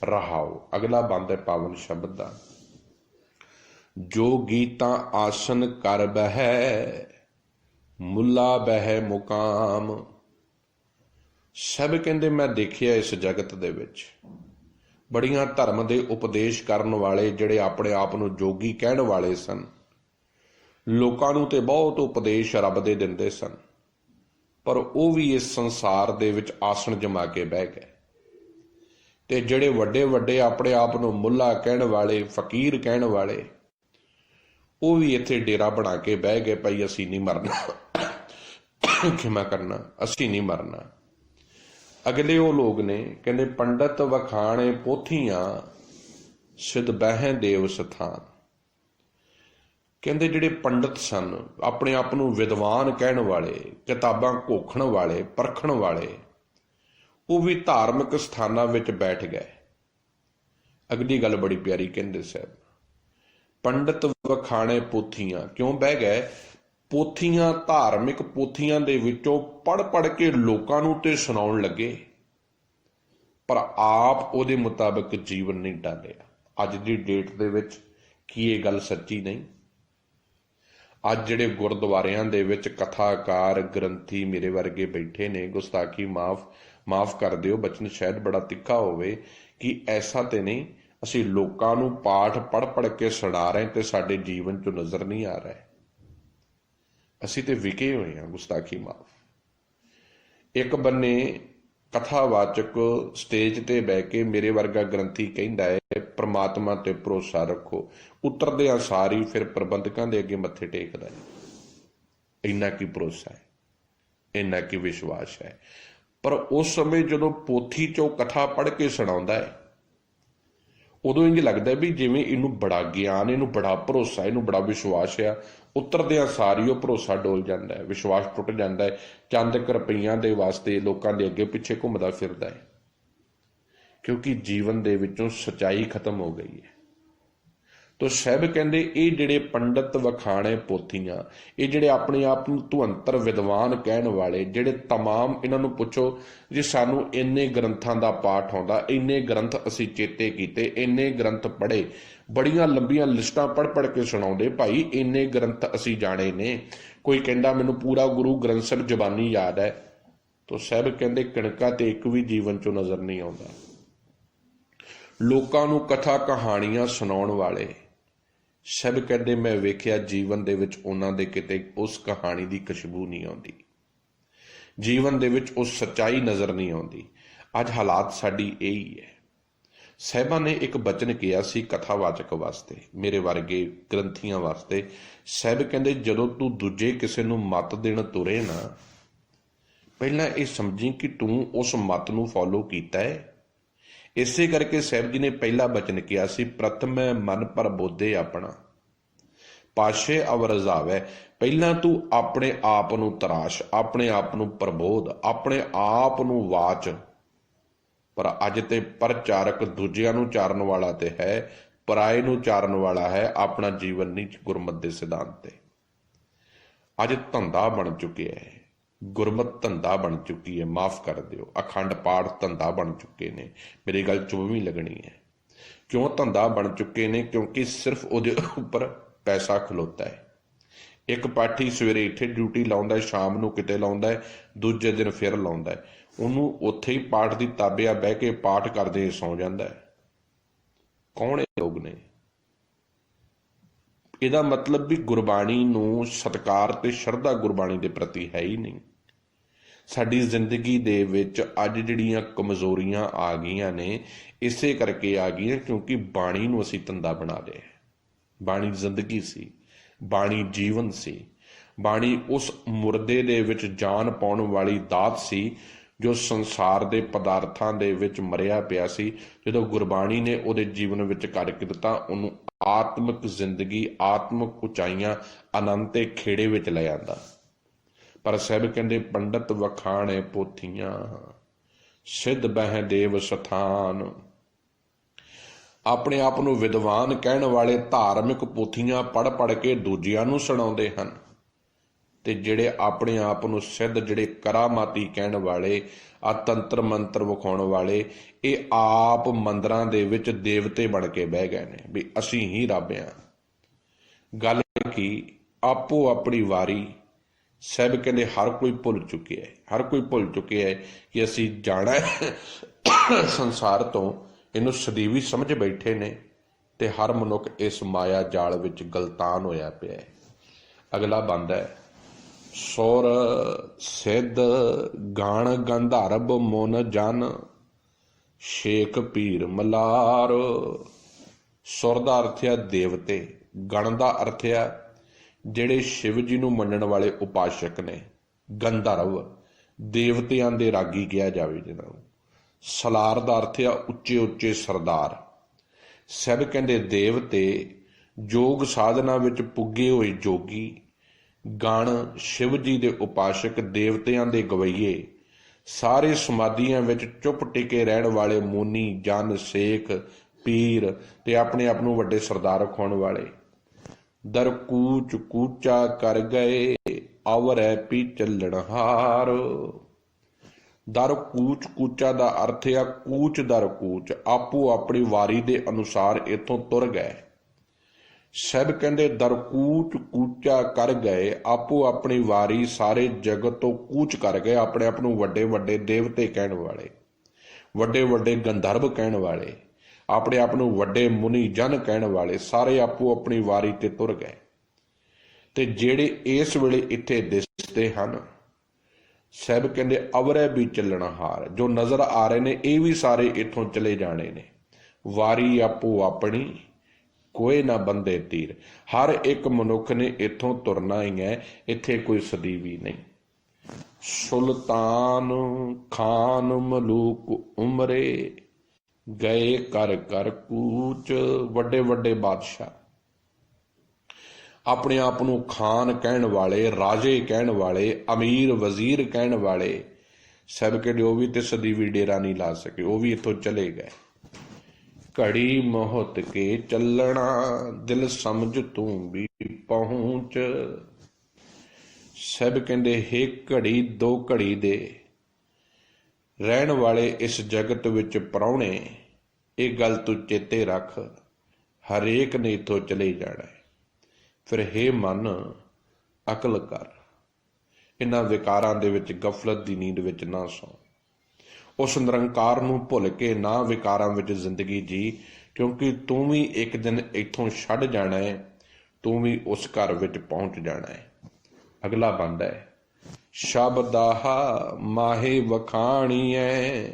ਰਹਾਓ। ਅਗਲਾ ਬੰਦ ਹੈ ਪਾਵਨ ਸ਼ਬਦ ਦਾ। ਜੋ ਗੀਤਾਂ ਆਸਨ ਕਰ ਬਹਿ, ਮੁੱਲਾ ਬਹਿ ਮੁਕਾਮ। ਸਭ ਕਹਿੰਦੇ ਮੈਂ ਦੇਖਿਆ ਇਸ ਜਗਤ ਦੇ ਵਿੱਚ ਬੜੀਆਂ ਧਰਮ ਦੇ ਉਪਦੇਸ਼ ਕਰਨ ਵਾਲੇ ਜਿਹੜੇ ਆਪਣੇ ਆਪ ਨੂੰ ਜੋਗੀ ਕਹਿਣ ਵਾਲੇ ਸਨ, ਲੋਕਾਂ ਨੂੰ ਤੇ ਬਹੁਤ ਉਪਦੇਸ਼ ਰੱਬ ਦੇ ਦਿੰਦੇ ਸਨ, ਪਰ ਉਹ ਵੀ ਇਸ ਸੰਸਾਰ ਦੇ ਵਿੱਚ ਆਸਣ ਜਮਾ ਕੇ ਬਹਿ ਗਏ। ਤੇ ਜਿਹੜੇ ਵੱਡੇ ਵੱਡੇ ਆਪਣੇ ਆਪ ਨੂੰ ਮੁੱਲਾ ਕਹਿਣ ਵਾਲੇ, ਫਕੀਰ ਕਹਿਣ ਵਾਲੇ, ਉਹ ਵੀ ਇੱਥੇ ਡੇਰਾ ਬਣਾ ਕੇ ਬਹਿ ਗਏ, ਭਾਈ ਅਸੀਂ ਨਹੀਂ ਮਰਨਾ, ਖਿਮਾ ਕਰਨਾ, ਅਸੀਂ ਨਹੀਂ ਮਰਨਾ। ਅਗਲੇ ਉਹ ਲੋਕ ਨੇ ਕਹਿੰਦੇ ਪੰਡਤ ਵਖਾਣੇ ਪੋਥੀਆਂ ਸਿਧ ਬਹਿ ਦੇਵ ਸਥਾਨ। ਕਹਿੰਦੇ ਜਿਹੜੇ ਪੰਡਤ ਸਨ, ਆਪਣੇ ਆਪ ਨੂੰ ਵਿਦਵਾਨ ਕਹਿਣ ਵਾਲੇ, ਕਿਤਾਬਾਂ ਘੋਖਣ ਵਾਲੇ, ਪਰਖਣ ਵਾਲੇ, ਉਹ ਵੀ ਧਾਰਮਿਕ ਸਥਾਨਾਂ ਵਿੱਚ ਬੈਠ ਗਏ। ਅਗਲੀ ਗੱਲ ਬੜੀ ਪਿਆਰੀ ਕਹਿੰਦੇ ਸਾਹਿਬ, ਪੰਡਤ ਵਖਾਣੇ ਪੋਥੀਆਂ ਕਿਉਂ ਬਹਿ ਗਏ? ਪੋਥੀਆਂ, ਧਾਰਮਿਕ ਪੋਥੀਆਂ ਦੇ ਵਿੱਚੋਂ ਪੜ੍ਹ ਕੇ ਲੋਕਾਂ ਨੂੰ ਤੇ ਸੁਣਾਉਣ ਲੱਗੇ, ਪਰ ਆਪ ਉਹਦੇ ਮੁਤਾਬਕ ਜੀਵਨ ਨਹੀਂ ਢਾਲਿਆ। ਅੱਜ ਦੀ ਡੇਟ ਦੇ ਵਿੱਚ ਕੀ ਇਹ ਗੱਲ ਸੱਚੀ ਨਹੀਂ? ਅੱਜ ਜਿਹੜੇ ਗੁਰਦੁਆਰਿਆਂ ਦੇ ਵਿੱਚ ਕਥਾਕਾਰ, ਗ੍ਰੰਥੀ ਮੇਰੇ ਵਰਗੇ ਬੈਠੇ ਨੇ, ਗੁਸਤਾਖੀ ਮਾਫ ਕਰ ਦਿਓ, ਬਚਨ ਸ਼ਾਇਦ ਬੜਾ ਤਿੱਖਾ ਹੋਵੇ, ਕਿ ਐਸਾ ਤੇ ਨਹੀਂ ਅਸੀਂ ਲੋਕਾਂ ਨੂੰ ਪਾਠ ਪੜ੍ਹ ਕੇ ਸੁਣਾ ਰਹੇ ਤੇ ਸਾਡੇ ਜੀਵਨ 'ਚ ਨਜ਼ਰ ਨਹੀਂ ਆ ਰਿਹਾ। ਅਸੀਂ ਤੇ ਵਿਕੇ ਹੋਏ ਹਾਂ, ਗੁਸਤਾਖੀ ਮਾਫ। ਇੱਕ ਬੰਨੇ ਕਥਾਵਾਚਕ ਸਟੇਜ ਤੇ ਬਹਿ ਕੇ ਮੇਰੇ ਵਰਗਾ ਗ੍ਰੰਥੀ ਕਹਿੰਦਾ ਹੈ ਪ੍ਰਮਾਤਮਾ ਤੇ ਭਰੋਸਾ ਰੱਖੋ, ਉਤਰਦਿਆਂ ਸਾਰੀ ਫਿਰ ਪ੍ਰਬੰਧਕਾਂ ਦੇ ਅੱਗੇ ਮੱਥੇ ਟੇਕਦਾ ਹੈ। ਇੰਨਾ ਕੀ ਭਰੋਸਾ ਹੈ, ਇੰਨਾ ਕੀ ਵਿਸ਼ਵਾਸ ਹੈ। ਪਰ ਉਸ ਸਮੇਂ ਜਦੋਂ ਪੋਥੀ ਚੋਂ ਕਥਾ ਪੜ੍ਹ ਕੇ ਸੁਣਾਉਂਦਾ ਹੈ, ਉਦੋਂ ਇੰਝ ਲੱਗਦਾ ਵੀ ਜਿਵੇਂ ਇਹਨੂੰ ਬੜਾ ਗਿਆਨ, ਇਹਨੂੰ ਬੜਾ ਭਰੋਸਾ, ਇਹਨੂੰ ਬੜਾ ਵਿਸ਼ਵਾਸ ਆ। ਉਤਰਦਿਆਂ ਸਾਰੀ ਉਹ ਭਰੋਸਾ ਡੋਲ ਜਾਂਦਾ ਹੈ, ਵਿਸ਼ਵਾਸ ਟੁੱਟ ਜਾਂਦਾ ਹੈ। ਚੰਦ ਕੁ ਰੁਪਈਆਂ ਦੇ ਵਾਸਤੇ ਲੋਕਾਂ ਦੇ ਅੱਗੇ ਪਿੱਛੇ ਘੁੰਮਦਾ ਫਿਰਦਾ ਹੈ, ਕਿਉਂਕਿ ਜੀਵਨ ਦੇ ਵਿੱਚੋਂ ਸੱਚਾਈ ਖਤਮ ਹੋ ਗਈ ਹੈ। ਤੋ ਸਾਹਿਬ ਕਹਿੰਦੇ ਇਹ ਜਿਹੜੇ ਪੰਡਤ ਵਖਾਣੇ ਪੋਥੀਆਂ, ਇਹ ਜਿਹੜੇ ਆਪਣੇ ਆਪ ਨੂੰ ਧੁਅੰਤਰ ਵਿਦਵਾਨ ਕਹਿਣ ਵਾਲੇ, ਜਿਹੜੇ ਤਮਾਮ, ਇਹਨਾਂ ਨੂੰ ਪੁੱਛੋ ਜੇ ਸਾਨੂੰ ਇੰਨੇ ਗ੍ਰੰਥਾਂ ਦਾ ਪਾਠ ਆਉਂਦਾ, ਇੰਨੇ ਗ੍ਰੰਥ ਅਸੀਂ ਚੇਤੇ ਕੀਤੇ, ਇੰਨੇ ਗ੍ਰੰਥ ਪੜ੍ਹੇ, ਬੜੀਆਂ ਲੰਬੀਆਂ ਲਿਸਟਾਂ ਪੜ੍ਹ ਕੇ ਸੁਣਾਉਂਦੇ, ਭਾਈ ਇੰਨੇ ਗ੍ਰੰਥ ਅਸੀਂ ਜਾਣੇ ਨੇ। ਕੋਈ ਕਹਿੰਦਾ ਮੈਨੂੰ ਪੂਰਾ ਗੁਰੂ ਗ੍ਰੰਥ ਸਾਹਿਬ ਜ਼ਬਾਨੀ ਯਾਦ ਹੈ, ਤੋ ਸਾਹਿਬ ਕਹਿੰਦੇ ਕਿਣਕਾ ਤੇ ਇੱਕ ਵੀ ਜੀਵਨ ਚੋਂ ਨਜ਼ਰ ਨਹੀਂ ਆਉਂਦਾ। ਲੋਕਾਂ ਨੂੰ ਕਥਾ ਕਹਾਣੀਆਂ ਸੁਣਾਉਣ ਵਾਲੇ ਸਭ ਕਹਿੰਦੇ ਮੈਂ ਵੇਖਿਆ ਜੀਵਨ ਦੇ ਵਿੱਚ ਉਹਨਾਂ ਦੇ ਕਿਤੇ ਉਸ ਕਹਾਣੀ ਦੀ ਖੁਸ਼ਬੂ ਨਹੀਂ ਆਉਂਦੀ, ਜੀਵਨ ਦੇ ਵਿੱਚ ਉਹ ਸੱਚਾਈ ਨਜ਼ਰ ਨਹੀਂ ਆਉਂਦੀ। ਅੱਜ ਹਾਲਾਤ ਸਾਡੀ ਇਹੀ ਹੈ। ਸਾਹਿਬਾਂ ਨੇ ਇੱਕ ਬਚਨ ਕਿਹਾ ਸੀ ਕਥਾਵਾਚਕ ਵਾਸਤੇ, ਮੇਰੇ ਵਰਗੇ ਗ੍ਰੰਥੀਆਂ ਵਾਸਤੇ। ਸਾਹਿਬ ਕਹਿੰਦੇ ਜਦੋਂ ਤੂੰ ਦੂਜੇ ਕਿਸੇ ਨੂੰ ਮੱਤ ਦੇਣ ਤੁਰੇ ਨਾ, ਪਹਿਲਾਂ ਇਹ ਸਮਝੀ ਕਿ ਤੂੰ ਉਸ ਮੱਤ ਨੂੰ ਫੋਲੋ ਕੀਤਾ ਹੈ। ਇਸੇ ਕਰਕੇ ਸਾਹਿਬ ਜੀ ਨੇ ਪਹਿਲਾ ਬਚਨ ਕਿਹਾ ਸੀ, ਪ੍ਰਥਮ ਮਨ ਪ੍ਰਬੋਧੇ ਆਪਣਾ ਪਾਸ਼ੇ ਅਵਰਜ਼ਾਵੇ। ਪਹਿਲਾਂ ਤੂੰ ਆਪਣੇ ਆਪ ਨੂੰ ਤਰਾਸ਼, ਆਪਣੇ ਆਪ ਨੂੰ ਪ੍ਰਬੋਧ, ਆਪਣੇ ਆਪ ਨੂੰ ਵਾਚ। ਪਰ ਅੱਜ ਤੇ ਪ੍ਰਚਾਰਕ ਦੂਜਿਆਂ ਨੂੰ ਚਾਰਨ ਵਾਲਾ ਤੇ ਹੈ, ਪਰਾਏ ਨੂੰ ਚਾਰਨ ਵਾਲਾ ਹੈ, ਆਪਣਾ ਜੀਵਨ ਨਹੀਂ ਗੁਰਮਤਿ ਦੇ ਸਿਧਾਂਤ ਤੇ। ਅੱਜ ਧੰਦਾ ਬਣ ਚੁੱਕਿਆ ਹੈ, ਗੁਰਮਤਿ ਧੰਦਾ ਬਣ ਚੁੱਕੀ ਹੈ, ਮਾਫ ਕਰ ਦਿਓ, ਅਖੰਡ ਪਾਠ ਧੰਦਾ ਬਣ ਚੁੱਕੇ ਨੇ। ਮੇਰੀ ਗੱਲ ਚੁਭਵੀਂ ਲੱਗਣੀ ਹੈ। ਕਿਉਂ ਧੰਦਾ ਬਣ ਚੁੱਕੇ ਨੇ? ਕਿਉਂਕਿ ਸਿਰਫ ਉਹਦੇ ਉੱਪਰ ਪੈਸਾ ਖਲੋਤਾ ਹੈ। ਇੱਕ ਪਾਠੀ ਸਵੇਰੇ ਇੱਥੇ ਡਿਊਟੀ ਲਾਉਂਦਾ, ਸ਼ਾਮ ਨੂੰ ਕਿਤੇ ਲਾਉਂਦਾ, ਦੂਜੇ ਦਿਨ ਫਿਰ ਲਾਉਂਦਾ, ਉਹਨੂੰ ਉੱਥੇ ਹੀ ਪਾਠ ਦੀ ਤਾਬਿਆ ਬਹਿ ਕੇ ਪਾਠ ਕਰਦੇ ਸੌਂ ਜਾਂਦਾ ਹੈ। ਕੌਣ ਇਹ ਲੋਕ ਨੇ? ਇਹਦਾ ਮਤਲਬ ਵੀ ਗੁਰਬਾਣੀ ਨੂੰ ਸਤਿਕਾਰ ਤੇ ਸ਼ਰਧਾ ਗੁਰਬਾਣੀ ਦੇ ਪ੍ਰਤੀ ਹੈ ਹੀ ਨਹੀਂ। ਸਾਡੀ ਜ਼ਿੰਦਗੀ ਦੇ ਵਿੱਚ ਅੱਜ ਜਿਹੜੀਆਂ ਕਮਜ਼ੋਰੀਆਂ ਆ ਗਈਆਂ ਨੇ, ਇਸੇ ਕਰਕੇ ਆ ਗਈਆਂ ਕਿਉਂਕਿ ਬਾਣੀ ਨੂੰ ਅਸੀਂ ਧੰਦਾ ਬਣਾ ਲਿਆ। ਬਾਣੀ ਜ਼ਿੰਦਗੀ ਸੀ, ਬਾਣੀ ਜੀਵਨ ਸੀ, ਬਾਣੀ ਉਸ ਮੁਰਦੇ ਦੇ ਵਿੱਚ ਜਾਨ ਪਾਉਣ ਵਾਲੀ ਦਾਤ ਸੀ ਜੋ ਸੰਸਾਰ ਦੇ ਪਦਾਰਥਾਂ ਦੇ ਵਿੱਚ ਮਰਿਆ ਪਿਆ ਸੀ। ਜਦੋਂ ਗੁਰਬਾਣੀ ਨੇ ਉਹਦੇ ਜੀਵਨ ਵਿੱਚ ਕਰਕੇ ਦਿੱਤਾ, ਉਹਨੂੰ ਆਤਮਿਕ ਜ਼ਿੰਦਗੀ, ਆਤਮਿਕ ਉਚਾਈਆਂ, ਆਨੰਦ ਤੇ ਖੇੜੇ ਵਿੱਚ ਲੈ ਆਂਦਾ। ਪਰ ਸਾਹਿਬ ਕਹਿੰਦੇ ਪੰਡਤ ਵਖਾਣੇ ਪੋਥੀਆਂ ਸਿੱਧ ਬਹਿ ਦੇਵ ਸਥਾਨ। ਆਪਣੇ ਆਪ ਨੂੰ ਵਿਦਵਾਨ ਕਹਿਣ ਵਾਲੇ ਧਾਰਮਿਕ ਪੋਥੀਆਂ ਪੜ੍ਹ ਕੇ ਦੂਜਿਆਂ ਨੂੰ ਸੁਣਾਉਂਦੇ ਹਨ, ਤੇ ਜਿਹੜੇ ਆਪਣੇ ਆਪ ਨੂੰ ਸਿੱਧ, ਜਿਹੜੇ ਕਰਾਮਾਤੀ ਕਹਿਣ ਵਾਲੇ, ਆ ਤੰਤਰ ਮੰਤਰ ਵਿਖਾਉਣ ਵਾਲੇ, ਇਹ ਆਪ ਮੰਦਰਾਂ ਦੇ ਵਿੱਚ ਦੇਵਤੇ ਬਣ ਕੇ ਬਹਿ ਗਏ ਨੇ ਵੀ ਅਸੀਂ ਹੀ ਰੱਬ ਹਾਂ। ਗੱਲ ਕੀ ਆਪੋ ਆਪਣੀ ਵਾਰੀ ਸਾਹਿਬ ਕਹਿੰਦੇ ਹਰ ਕੋਈ ਭੁੱਲ ਚੁੱਕਿਆ ਹੈ, ਹਰ ਕੋਈ ਭੁੱਲ ਚੁੱਕਿਆ ਹੈ ਕਿ ਅਸੀਂ ਜਾਣਾ ਹੈ ਸੰਸਾਰ ਤੋਂ। ਇਹਨੂੰ ਸਦੀਵੀ ਸਮਝ ਬੈਠੇ ਨੇ ਤੇ ਹਰ ਮਨੁੱਖ ਇਸ ਮਾਇਆ ਜਾਲ ਵਿੱਚ ਗਲਤਾਨ ਹੋਇਆ ਪਿਆ ਹੈ। ਅਗਲਾ ਬੰਦ ਹੈ, ਸੁਰ ਸਿੱਧ ਗਣ ਗੰਧਰਵ ਮੁਨ ਜਨ ਸ਼ੇਖ ਪੀਰ ਮਲਾਰ। ਸੁਰ ਦਾ ਅਰਥ ਆ ਦੇਵਤੇ, ਗਣ ਦਾ ਅਰਥ ਆ ਜਿਹੜੇ ਸ਼ਿਵ ਜੀ ਨੂੰ ਮੰਨਣ ਵਾਲੇ ਉਪਾਸ਼ਕ ਨੇ, ਗੰਧਰਵ ਦੇਵਤਿਆਂ ਦੇ ਰਾਗੀ ਕਿਹਾ ਜਾਵੇ ਜਿਹਨਾਂ ਨੂੰ। ਸਲਾਰ ਦਾ ਅਰਥ ਆ ਉੱਚੇ ਉੱਚੇ ਸਰਦਾਰ। ਸਭ ਕਹਿੰਦੇ ਦੇਵਤੇ ਯੋਗ ਸਾਧਨਾ ਵਿੱਚ ਪੁੱਗੇ ਹੋਏ ਜੋਗੀ, ਗਣ ਸ਼ਿਵ ਜੀ ਦੇ ਉਪਾਸ਼ਕ, ਦੇਵਤਿਆਂ ਦੇ ਗਵਈਏ, ਸਾਰੇ ਸਮਾਧੀਆਂ ਵਿੱਚ ਚੁੱਪ ਟਿਕੇ ਰਹਿਣ ਵਾਲੇ ਮੋਨੀ ਜਨ ਸੇਖ ਪੀਰ ਤੇ ਆਪਣੇ ਆਪ ਨੂੰ ਵੱਡੇ ਸਰਦਾਰ ਅਖਾਉਣ ਵਾਲੇ। ਦਰ ਕੂਚ ਕੂਚਾ ਕਰ ਗਏ ਆਵਰੈ ਪੀ ਚੱਲਣਹਾਰ। ਦਰ ਕੂਚ, ਕੂਚਾ ਦਾ ਅਰਥ ਆ ਕੂਚ ਦਰ ਕੂਚ, ਆਪੋ ਆਪਣੀ ਵਾਰੀ ਦੇ ਅਨੁਸਾਰ ਇੱਥੋਂ ਤੁਰ ਗਏ। ਸਭ ਕਹਿੰਦੇ ਦਰ ਕੂਚ ਕੂਚਾ ਕਰ ਗਏ, ਆਪੋ ਆਪਣੀ ਵਾਰੀ ਸਾਰੇ ਜਗਤ ਤੋਂ ਕੂਚ ਕਰ ਗਏ। ਆਪਣੇ ਆਪ ਨੂੰ ਵੱਡੇ ਵੱਡੇ ਦੇਵਤੇ ਕਹਿਣ ਵਾਲੇ, ਵੱਡੇ ਵੱਡੇ ਗੰਧਰਵ ਕਹਿਣ ਵਾਲੇ, ਆਪਣੇ ਆਪ ਨੂੰ ਵੱਡੇ ਮੁਨੀ ਜਨ ਕਹਿਣ ਵਾਲੇ, ਸਾਰੇ ਆਪੋ ਆਪਣੀ ਵਾਰੀ ਤੇ ਤੁਰ ਗਏ। ਤੇ ਜਿਹੜੇ ਇਸ ਵੇਲੇ ਇੱਥੇ ਦਿਸਦੇ ਹਨ, ਸਭ ਕਹਿੰਦੇ ਅਵਰੈ ਵੀ ਚੱਲਣਾ ਹਾਰ, ਜੋ ਨਜ਼ਰ ਆ ਰਹੇ ਨੇ ਇਹ ਵੀ ਸਾਰੇ ਇੱਥੋਂ ਚਲੇ ਜਾਣੇ ਨੇ। ਵਾਰੀ ਆਪੋ ਆਪਣੀ ਕੋਈ ਨਾ ਬੰਦੇ ਤੀਰ। ਹਰ ਇੱਕ ਮਨੁੱਖ ਨੇ ਇੱਥੋਂ ਤੁਰਨਾ ਹੀ ਹੈ, ਇੱਥੇ ਕੋਈ ਸਦੀਵੀ ਨਹੀਂ। ਸੁਲਤਾਨ ਖਾਨ ਮਲੂਕ ਉਮਰੇ ਗਏ ਕਰ ਕਰ ਕੂਚ। ਵੱਡੇ ਵੱਡੇ ਬਾਦਸ਼ਾਹ, ਆਪਣੇ ਆਪ ਨੂੰ ਖਾਨ ਕਹਿਣ ਵਾਲੇ, ਰਾਜੇ ਕਹਿਣ ਵਾਲੇ, ਅਮੀਰ ਵਜ਼ੀਰ ਕਹਿਣ ਵਾਲੇ, ਸਭ ਕਹਿੰਦੇ ਉਹ ਵੀ ਤੇ ਸਦੀਵੀ ਡੇਰਾ ਨਹੀਂ ਲਾ ਸਕੇ, ਉਹ ਵੀ ਇੱਥੋਂ ਚਲੇ ਗਏ। ਘੜੀ ਮੋਹਤ ਕੇ ਚੱਲਣਾ ਦਿਲ ਸਮਝ ਤੂੰ ਵੀ ਪਹੁੰਚ। ਸਭ ਕਹਿੰਦੇ ਹੇ ਘੜੀ ਦੋ ਘੜੀ ਦੇ ਰਹਿਣ ਵਾਲੇ ਇਸ ਜਗਤ ਵਿੱਚ ਪ੍ਰਾਹੁਣੇ, ਇਹ ਗੱਲ ਤੂੰ ਚੇਤੇ ਰੱਖ, ਹਰੇਕ ਨੇ ਇੱਥੋਂ ਚਲੇ ਜਾਣਾ ਹੈ। ਫਿਰ ਹੇ ਮਨ ਅਕਲ ਕਰ, ਇਹਨਾਂ ਵਿਕਾਰਾਂ ਦੇ ਵਿੱਚ, ਗਫਲਤ ਦੀ ਨੀਂਦ ਵਿੱਚ ਨਾ ਸੌਂ। ਉਸ ਨਿਰੰਕਾਰ ਨੂੰ ਭੁੱਲ ਕੇ ਨਾ ਵਿਕਾਰਾਂ ਵਿੱਚ ਜ਼ਿੰਦਗੀ ਜੀ, ਕਿਉਂਕਿ ਤੂੰ ਵੀ ਇੱਕ ਦਿਨ ਇੱਥੋਂ ਛੱਡ ਜਾਣਾ ਹੈ, ਤੂੰ ਵੀ ਉਸ ਘਰ ਵਿੱਚ ਪਹੁੰਚ ਜਾਣਾ ਹੈ। ਅਗਲਾ ਬੰਦ ਹੈ, ਸ਼ਬਦਾਹਾ ਮਾਹੇ ਵਖਾਣੀਐ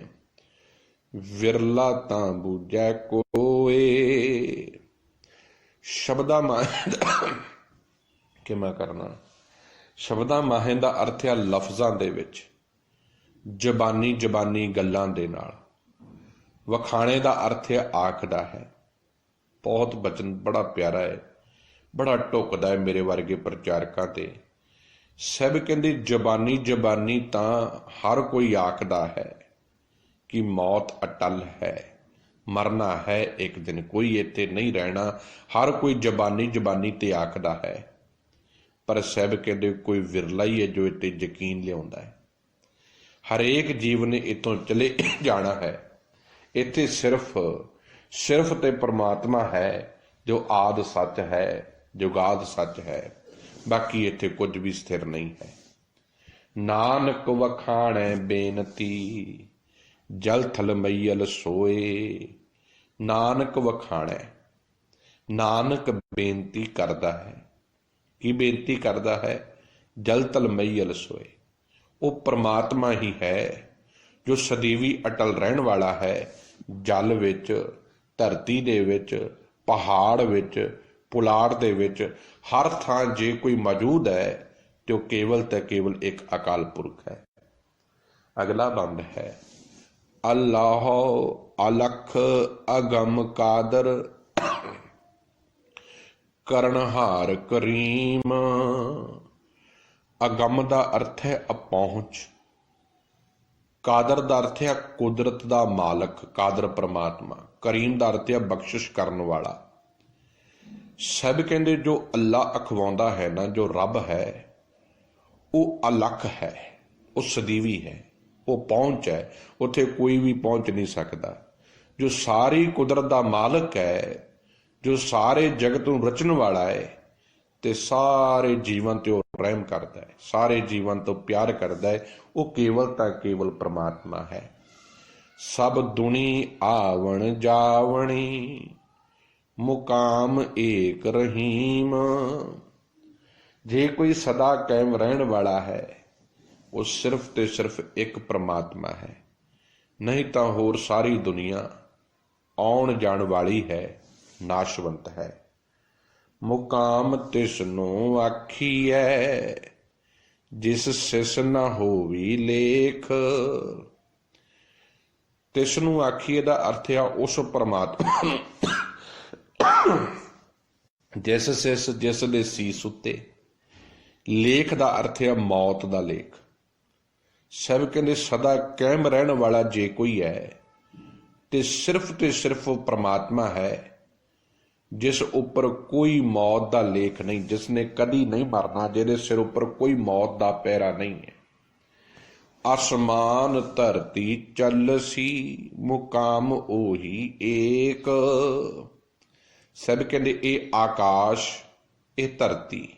ਵਿਰਲਾ ਤਾਂ ਬੂਝੈ ਕੋਏ। ਸ਼ਬਦਾ ਮਾਹੇ ਕਿਵੇਂ ਕਰਨਾ? ਸ਼ਬਦਾਂ ਮਾਹੇ ਦਾ ਅਰਥ ਹੈ ਲਫ਼ਜ਼ਾਂ ਦੇ ਵਿੱਚ, ਜ਼ਬਾਨੀ ਗੱਲਾਂ ਦੇ ਨਾਲ। ਵਖਾਣੇ ਦਾ ਅਰਥ ਹੈ ਆਖਦਾ ਹੈ। ਬਹੁਤ ਬਚਨ ਬੜਾ ਪਿਆਰਾ ਹੈ, ਬੜਾ ਢੁੱਕਦਾ ਹੈ ਮੇਰੇ ਵਰਗੇ ਪ੍ਰਚਾਰਕਾਂ ਤੇ। ਸਭ ਕਹਿੰਦੇ ਜ਼ਬਾਨੀ ਤਾਂ ਹਰ ਕੋਈ ਆਖਦਾ ਹੈ ਕਿ ਮੌਤ ਅਟਲ ਹੈ, ਮਰਨਾ ਹੈ ਇੱਕ ਦਿਨ, ਕੋਈ ਇੱਥੇ ਨਹੀਂ ਰਹਿਣਾ। ਹਰ ਕੋਈ ਜ਼ਬਾਨੀ ਤੇ ਆਖਦਾ ਹੈ, ਪਰ ਸਭ ਕਹਿੰਦੇ ਕੋਈ ਵਿਰਲਾ ਹੀ ਹੈ ਜੋ ਇੱਥੇ ਯਕੀਨ ਲਿਆਉਂਦਾ ਹੈ। ਹਰੇਕ ਜੀਵ ਨੇ ਇੱਥੋਂ ਚਲੇ ਜਾਣਾ ਹੈ। ਇੱਥੇ ਸਿਰਫ ਤੇ ਪਰਮਾਤਮਾ ਹੈ ਜੋ ਆਦਿ ਸੱਚ ਹੈ, ਜੁਗਾਦ ਸੱਚ ਹੈ। ਬਾਕੀ ਇੱਥੇ ਕੁਝ ਵੀ ਸਥਿਰ ਨਹੀਂ ਹੈ। ਨਾਨਕ ਵਖਾਣੈ ਬੇਨਤੀ ਜਲ ਥਲ ਮਈਲ ਸੋਏ। ਨਾਨਕ ਵਖਾਣੈ, ਨਾਨਕ ਬੇਨਤੀ ਕਰਦਾ ਹੈ। ਕੀ ਬੇਨਤੀ ਕਰਦਾ ਹੈ? ਜਲ ਥਲ ਮਈਲ ਸੋਏ। ਉਹ ਪਰਮਾਤਮਾ ਹੀ ਹੈ ਜੋ ਸਦੀਵੀ ਅਟਲ ਰਹਿਣ ਵਾਲਾ ਹੈ। ਜਲ ਵਿੱਚ, ਧਰਤੀ ਦੇ ਵਿੱਚ, ਪਹਾੜ ਵਿੱਚ, ਪੁਲਾੜ ਦੇ ਵਿੱਚ, ਹਰ ਥਾਂ ਜੇ ਕੋਈ ਮੌਜੂਦ ਹੈ ਤੇ ਉਹ ਕੇਵਲ ਤੇ ਕੇਵਲ ਇੱਕ ਅਕਾਲ ਪੁਰਖ ਹੈ। ਅਗਲਾ ਬੰਦ ਹੈ, ਅੱਲਾਹ ਅਲਖ ਅਗਮ ਕਾਦਰ ਕਰਨਹਾਰ ਕਰੀਮ। ਅਗਮ ਦਾ ਅਰਥ ਹੈ ਅਪਹੁੰਚ, ਕਾਦਰ ਦਾ ਅਰਥ ਹੈ ਕੁਦਰਤ ਦਾ ਮਾਲਕ, ਕਾਦਰ ਪਰਮਾਤਮਾ। ਕਰੀਮ ਦਾ ਅਰਥ ਹੈ ਬਖਸ਼ਿਸ਼ ਕਰਨ ਵਾਲਾ। ਸਭ ਕਹਿੰਦੇ ਜੋ ਅੱਲਾ ਅਖਵਾਉਂਦਾ ਹੈ ਨਾ, ਜੋ ਰੱਬ ਹੈ, ਉਹ ਅਲਖ ਹੈ, ਉਹ ਸਦੀਵੀ ਹੈ, ਉਹ ਪਹੁੰਚ ਹੈ, ਉੱਥੇ ਕੋਈ ਵੀ ਪਹੁੰਚ ਨਹੀਂ ਸਕਦਾ। ਜੋ ਸਾਰੀ ਕੁਦਰਤ ਦਾ ਮਾਲਕ ਹੈ, ਜੋ ਸਾਰੇ ਜਗਤ ਨੂੰ ਰਚਣ ਵਾਲਾ ਹੈ, ਤੇ ਸਾਰੇ ਜੀਵਨ ਤੇ ਉਹ ਰਹਿਮ ਕਰਦਾ ਹੈ, ਸਾਰੇ ਜੀਵਨ ਤੋਂ ਪਿਆਰ ਕਰਦਾ ਹੈ। ਉਹ ਕੇਵਲ ਤਾਂ ਕੇਵਲ ਪ੍ਰਮਾਤਮਾ ਹੈ। ਸਭ ਦੁਨੀ ਆਵਣ ਜਾਵਣੀ, ਮੁਕਾਮ ਏਕ ਰਹੀਮ। ਜੇ ਕੋਈ ਸਦਾ ਕਾਇਮ ਰਹਿਣ ਵਾਲਾ ਹੈ, ਉਹ ਸਿਰਫ ਤੇ ਸਿਰਫ ਇੱਕ ਪ੍ਰਮਾਤਮਾ ਹੈ, ਨਹੀਂ ਤਾਂ ਹੋਰ ਸਾਰੀ ਦੁਨੀਆ ਆਉਣ ਜਾਣ ਵਾਲੀ ਹੈ, ਨਾਸ਼ਵੰਤ ਹੈ। ਮੁਕਾਮ ਤਿਸ ਨੂੰ ਆਖੀਐ, ਜਿਸ ਸਿਸ ਨਾ ਹੋਵੀ ਲੇਖ। ਤਿਸ ਨੂੰ ਆਖੀਏ ਦਾ ਅਰਥ ਆ ਉਸ ਪਰਮਾਤਮਾ ਨੂੰ ਜਿਸ ਸਿਸ, ਜਿਸ ਦੇ ਸੀਸ ਉੱਤੇ। ਲੇਖ ਦਾ ਅਰਥ ਆ ਮੌਤ ਦਾ ਲੇਖ। ਸਭ ਕਹਿੰਦੇ ਸਦਾ ਕਾਇਮ ਰਹਿਣ ਵਾਲਾ ਜੇ ਕੋਈ ਹੈ ਤੇ ਸਿਰਫ ਉਹ ਪ੍ਰਮਾਤਮਾ ਹੈ, ਜਿਸ ਉੱਪਰ ਕੋਈ ਮੌਤ ਦਾ ਲੇਖ ਨਹੀਂ, ਜਿਸ ਨੇ ਕਦੀ ਨਹੀਂ ਮਰਨਾ, ਜਿਹਦੇ ਸਿਰ ਉੱਪਰ ਕੋਈ ਮੌਤ ਦਾ ਪਹਿਰਾ ਨਹੀਂ ਹੈ। ਅਸਮਾਨ ਧਰਤੀ ਚੱਲਸੀ, ਮੁਕਾਮ ਉਹੀ ਏਕ। ਸਭ ਕਹਿੰਦੇ ਇਹ ਆਕਾਸ਼, ਇਹ ਧਰਤੀ,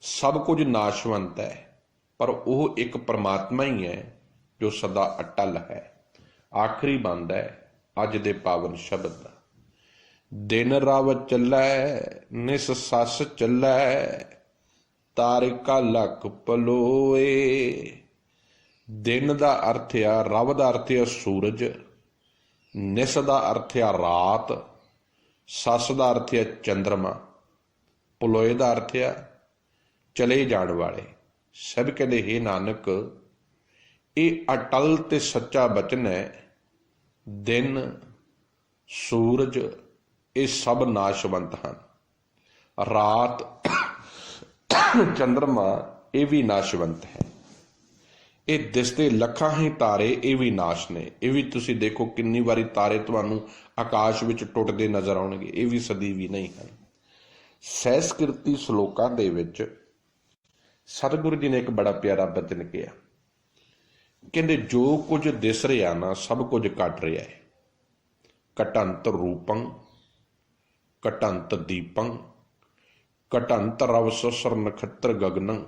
ਸਭ ਕੁਝ ਨਾਸ਼ਵੰਤ ਹੈ, ਪਰ ਉਹ ਇੱਕ ਪਰਮਾਤਮਾ ਹੀ ਹੈ ਜੋ ਸਦਾ ਅਟਲ ਹੈ। ਆਖਰੀ ਬੰਦ ਹੈ ਅੱਜ ਦੇ ਪਾਵਨ ਸ਼ਬਦ ਦਾ। ਦਿਨ ਰਵ ਚੱਲੈ, ਨਿਸ ਸੱਸ ਚੱਲੈ, ਤਾਰਿਕਾ ਲੱਖ ਪਲੋਏ। ਦਿਨ ਦਾ ਅਰਥ ਆ, ਰਵ ਦਾ ਅਰਥ ਆ ਸੂਰਜ, ਨਿਸ ਦਾ ਅਰਥ ਆ ਰਾਤ, ਸੱਸ ਦਾ ਅਰਥ ਆ ਚੰਦਰਮਾ, ਪਲੋਏ ਦਾ ਅਰਥ ਆ ਚਲੇ ਜਾਣ ਵਾਲੇ। ਸਭ ਕਹਿੰਦੇ ਹੇ ਨਾਨਕ, ਇਹ ਅਟਲ ਤੇ ਸੱਚਾ ਬਚਨ ਹੈ। ਦਿਨ, ਸੂਰਜ, ਇਹ ਸਭ ਨਾਸ਼ਵੰਤ ਹਨ। ਰਾਤ, ਚੰਦਰਮਾ, ਇਹ ਵੀ ਨਾਸ਼ਵੰਤ ਹੈ। ਇਹ ਦਿਸਦੇ ਲੱਖਾਂ ਹੀ ਤਾਰੇ, ਇਹ ਵੀ ਨਾਸ਼ ਨੇ। ਇਹ ਵੀ ਤੁਸੀਂ ਦੇਖੋ ਕਿੰਨੀ ਵਾਰੀ ਤਾਰੇ ਤੁਹਾਨੂੰ ਆਕਾਸ਼ ਵਿੱਚ ਟੁੱਟਦੇ ਨਜ਼ਰ ਆਉਣਗੇ, ਇਹ ਵੀ ਸਦੀਵੀ ਨਹੀਂ ਹਨ। ਸਹਿਸਕ੍ਰਿਤੀ ਸ਼ਲੋਕਾਂ ਦੇ ਵਿੱਚ ਸਤਿਗੁਰੂ ਜੀ ਨੇ ਇੱਕ ਬੜਾ ਪਿਆਰਾ ਬਚਨ ਕਿਹਾ। ਕਹਿੰਦੇ ਜੋ ਕੁਝ ਦਿਸ ਰਿਹਾ ਨਾ, ਸਭ ਕੁਝ ਘਟ ਰਿਹਾ ਹੈ। ਘਟੰਤ ਰੂਪੰ, ਘਟੰਤ ਦੀਪੰ, ਘਟੰਤ ਰਵ ਸਸਰ ਨਖੱਤਰ ਗਗਨੰ।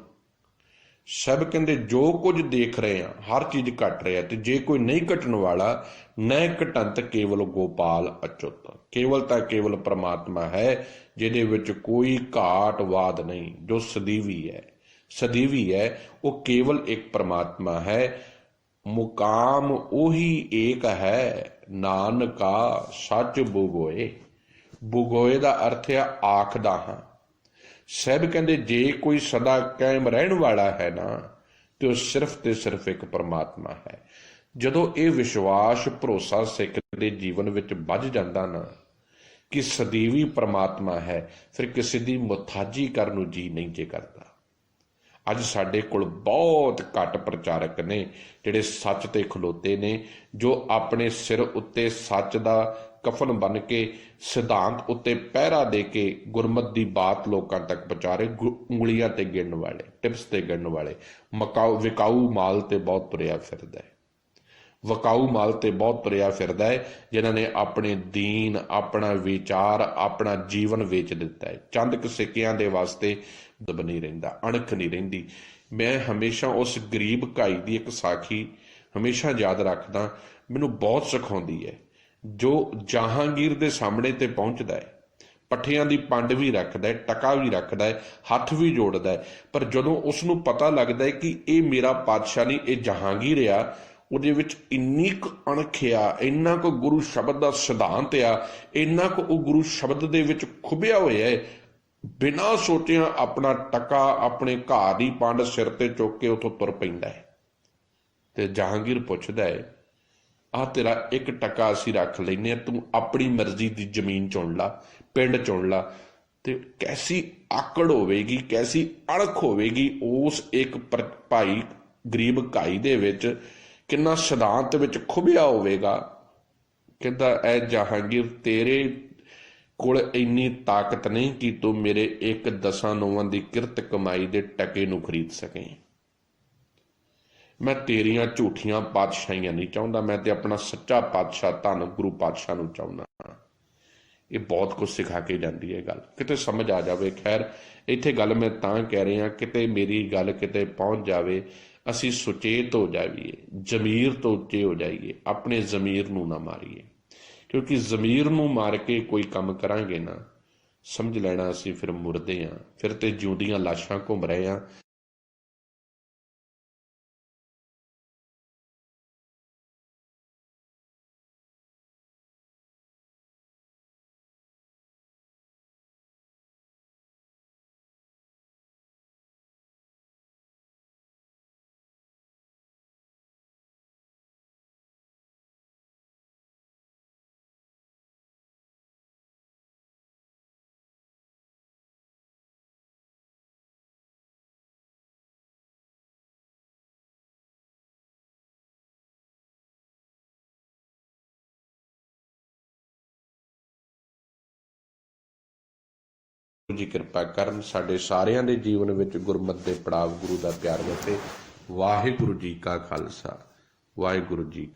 ਸਭ ਕਹਿੰਦੇ ਜੋ ਕੁਝ ਦੇਖ ਰਹੇ ਆ, ਹਰ ਚੀਜ਼ ਘਟ ਰਿਹਾ, ਤੇ ਜੇ ਕੋਈ ਨਹੀਂ ਘਟਣ ਵਾਲਾ, ਨੈ ਘਟੰਤ ਕੇਵਲ ਗੋਪਾਲ ਅਚੁੱਤ। ਕੇਵਲ ਤਾਂ ਕੇਵਲ ਪ੍ਰਮਾਤਮਾ ਹੈ, ਜਿਹਦੇ ਵਿੱਚ ਕੋਈ ਘਾਟ ਵਾਦ ਨਹੀਂ, ਜੋ ਸਦੀਵੀ ਹੈ, ਸਦੀਵੀ ਹੈ। ਉਹ ਕੇਵਲ ਇੱਕ ਪ੍ਰਮਾਤਮਾ ਹੈ। ਮੁਕਾਮ ਉਹੀ ਏਕ ਹੈ, ਨਾਨਕਾ ਸੱਚ ਬੁਗੋਏ। ਬੁਗੋਏ ਦਾ ਅਰਥ ਹੈ ਆਖਦਾ ਹਾਂ। ਸਭ ਕਹਿੰਦੇ ਜੇ ਕੋਈ ਸਦਾ ਕਾਇਮ ਰਹਿਣ ਵਾਲਾ ਹੈ ਨਾ, ਤੇ ਉਹ ਸਿਰਫ ਤੇ ਸਿਰਫ ਇੱਕ ਪਰਮਾਤਮਾ ਹੈ। ਜਦੋਂ ਇਹ ਵਿਸ਼ਵਾਸ ਭਰੋਸਾ ਸਿੱਖ ਦੇ ਜੀਵਨ ਵਿੱਚ ਵੱਜ ਜਾਂਦਾ ਨਾ ਕਿ ਸਦੀਵੀ ਪਰਮਾਤਮਾ ਹੈ, ਫਿਰ ਕਿਸੇ ਦੀ ਮੁਤਾਜੀ ਕਰਨ ਨੂੰ ਜੀ ਨਹੀਂ ਜੇ ਕਰਦਾ। ਅੱਜ ਸਾਡੇ ਕੋਲ ਬਹੁਤ ਘੱਟ ਪ੍ਰਚਾਰਕ ਨੇ ਜਿਹੜੇ ਸੱਚ ਤੇ ਖਲੋਤੇ ਨੇ, ਜੋ ਆਪਣੇ ਸਿਰ ਉੱਤੇ ਸੱਚ ਦਾ ਕਫਨ ਬਣ ਕੇ, ਸਿਧਾਂਤ ਉੱਤੇ ਪਹਿਰਾ ਦੇ ਕੇ ਗੁਰਮਤਿ ਦੀ ਬਾਤ ਲੋਕਾਂ ਤੱਕ ਪਹੁੰਚਾ ਰਹੇ। ਉਂਗਲੀਆਂ ਤੇ ਗਿਣਨ ਵਾਲੇ, ਟਿਪਸ ਤੇ ਗਿਣਨ ਵਾਲੇ। ਵਿਕਾਊ ਮਾਲ ਤੇ ਬਹੁਤ ਤੁਰਿਆ ਫਿਰਦਾ ਹੈ, ਵਿਕਾਊ ਮਾਲ ਤੇ ਬਹੁਤ ਤੁਰਿਆ ਫਿਰਦਾ ਹੈ, ਜਿਨ੍ਹਾਂ ਨੇ ਆਪਣੇ ਦੀਨ, ਆਪਣਾ ਵਿਚਾਰ, ਆਪਣਾ ਜੀਵਨ ਵੇਚ ਦਿੱਤਾ ਹੈ। ਚੰਦ ਕੁ ਸਿੱਕਿਆਂ ਦੇ ਵਾਸਤੇ ਨਹੀਂ ਰਹਿੰਦਾ, ਅਣਖ ਨਹੀਂ ਰਹਿੰਦੀ। ਮੈਂ ਹਮੇਸ਼ਾ ਉਸ ਗਰੀਬ ਘਾਈ ਦੀ ਇੱਕ ਸਾਖੀ ਹਮੇਸ਼ਾ ਯਾਦ ਰੱਖਦਾ, ਮੈਨੂੰ ਬਹੁਤ ਸਿਖਾਉਂਦੀ ਹੈ। ਜੋ ਜਹਾਂਗੀਰ ਦੇ ਸਾਹਮਣੇ ਤੇ ਪਹੁੰਚਦਾ ਹੈ, ਪੱਠਿਆਂ ਦੀ ਪੰਡ ਵੀ ਰੱਖਦਾ ਹੈ, ਟਕਾ ਵੀ ਰੱਖਦਾ ਹੈ, ਹੱਥ ਵੀ ਜੋੜਦਾ ਹੈ, ਪਰ ਜਦੋਂ ਉਸ ਨੂੰ ਪਤਾ ਲੱਗਦਾ ਹੈ ਕਿ ਇਹ ਮੇਰਾ ਪਾਤਸ਼ਾਹ ਨਹੀਂ, ਇਹ ਜਹਾਂਗੀਰ ਆ, ਉਹਦੇ ਵਿੱਚ ਇੰਨੀ ਕੁ ਅਣਖ ਆ, ਇੰਨਾ ਕੁ ਗੁਰੂ ਸ਼ਬਦ ਦਾ ਸਿਧਾਂਤ ਆ, ਇੰਨਾ ਕੁ ਉਹ ਗੁਰੂ ਸ਼ਬਦ ਦੇ ਵਿੱਚ ਖੁੱਭਿਆ ਹੋਇਆ ਹੈ, ਬਿਨਾਂ ਸੋਚਿਆ ਆਪਣਾ ਟਕਾ, ਆਪਣੇ ਘਾਹ ਦੀ ਪੰਡ ਸਿਰ ਤੇ ਚੁੱਕ ਕੇ ਉੱਥੋਂ ਤੁਰ ਪੈਂਦਾ ਹੈ। ਤੇ ਜਹਾਂਗੀਰ ਪੁੱਛਦਾ ਹੈ, ਆਹ ਤੇਰਾ ਇੱਕ ਟਕਾ ਅਸੀਂ ਰੱਖ ਲੈਂਦੇ ਹਾਂ, ਤੂੰ ਆਪਣੀ ਮਰਜ਼ੀ ਦੀ ਜ਼ਮੀਨ ਚੁਣ ਲਾ, ਪਿੰਡ ਚੁਣ ਲਾ। ਤੇ ਕੈਸੀ ਆਕੜ ਹੋਵੇਗੀ, ਕੈਸੀ ਅਣਖ ਹੋਵੇਗੀ ਉਸ ਇੱਕ ਭਾਈ ਗਰੀਬ ਘਾਈ ਦੇ ਵਿੱਚ, ਕਿੰਨਾ ਸਿਧਾਂਤ ਵਿੱਚ ਖੁੱਭਿਆ ਹੋਵੇਗਾ। ਕਹਿੰਦਾ ਐ ਜਹਾਂਗੀਰ, ਤੇਰੇ ਕੋਲ ਇੰਨੀ ਤਾਕਤ ਨਹੀਂ ਕਿ ਤੂੰ ਮੇਰੇ ਇੱਕ 10 ਦੀ ਕਿਰਤ ਕਮਾਈ ਦੇ ਟਕੇ ਨੂੰ ਖਰੀਦ ਸਕੇ। ਮੈਂ ਤੇਰੀਆਂ ਝੂਠੀਆਂ ਪਾਤਸ਼ਾਹੀਆਂ ਨਹੀਂ ਚਾਹੁੰਦਾ, ਮੈਂ ਤੇ ਆਪਣਾ ਸੱਚਾ ਪਾਤਸ਼ਾਹ ਧੰਨ ਗੁਰੂ ਪਾਤਸ਼ਾਹ ਨੂੰ ਚਾਹੁੰਦਾ। ਇਹ ਬਹੁਤ ਕੁਝ ਸਿਖਾ ਕੇ ਜਾਂਦੀ ਹੈ ਗੱਲ, ਕਿਤੇ ਸਮਝ ਆ ਜਾਵੇ। ਖੈਰ ਇੱਥੇ ਗੱਲ ਮੈਂ ਤਾਂ ਕਹਿ ਰਿਹਾ, ਕਿਤੇ ਮੇਰੀ ਗੱਲ ਕਿਤੇ ਪਹੁੰਚ ਜਾਵੇ, ਅਸੀਂ ਸੁਚੇਤ ਹੋ ਜਾਈਏ, ਜ਼ਮੀਰ ਤੋਂ ਉੱਚੇ ਹੋ ਜਾਈਏ, ਆਪਣੇ ਜ਼ਮੀਰ ਨੂੰ ਨਾ ਮਾਰੀਏ। ਕਿਉਂਕਿ ਜ਼ਮੀਰ ਨੂੰ ਮਾਰ ਕੇ ਕੋਈ ਕੰਮ ਕਰਾਂਗੇ ਨਾ, ਸਮਝ ਲੈਣਾ ਅਸੀਂ ਫਿਰ ਮੁਰਦੇ ਹਾਂ, ਫਿਰ ਤੇ ਜਿਉਂਦੀਆਂ ਲਾਸ਼ਾਂ ਘੁੰਮ ਰਹੇ ਹਾਂ। ਗੁਰੂ ਜੀ ਕਿਰਪਾ ਕਰਨ, ਸਾਡੇ ਸਾਰਿਆਂ ਦੇ ਜੀਵਨ ਵਿੱਚ ਗੁਰਮਤਿ ਦੇ ਪੜਾਵ, ਗੁਰੂ ਦਾ ਪਿਆਰ ਵਸੇ। ਵਾਹਿਗੁਰੂ ਜੀ ਕਾ ਖਾਲਸਾ, ਵਾਹਿਗੁਰੂ ਜੀ।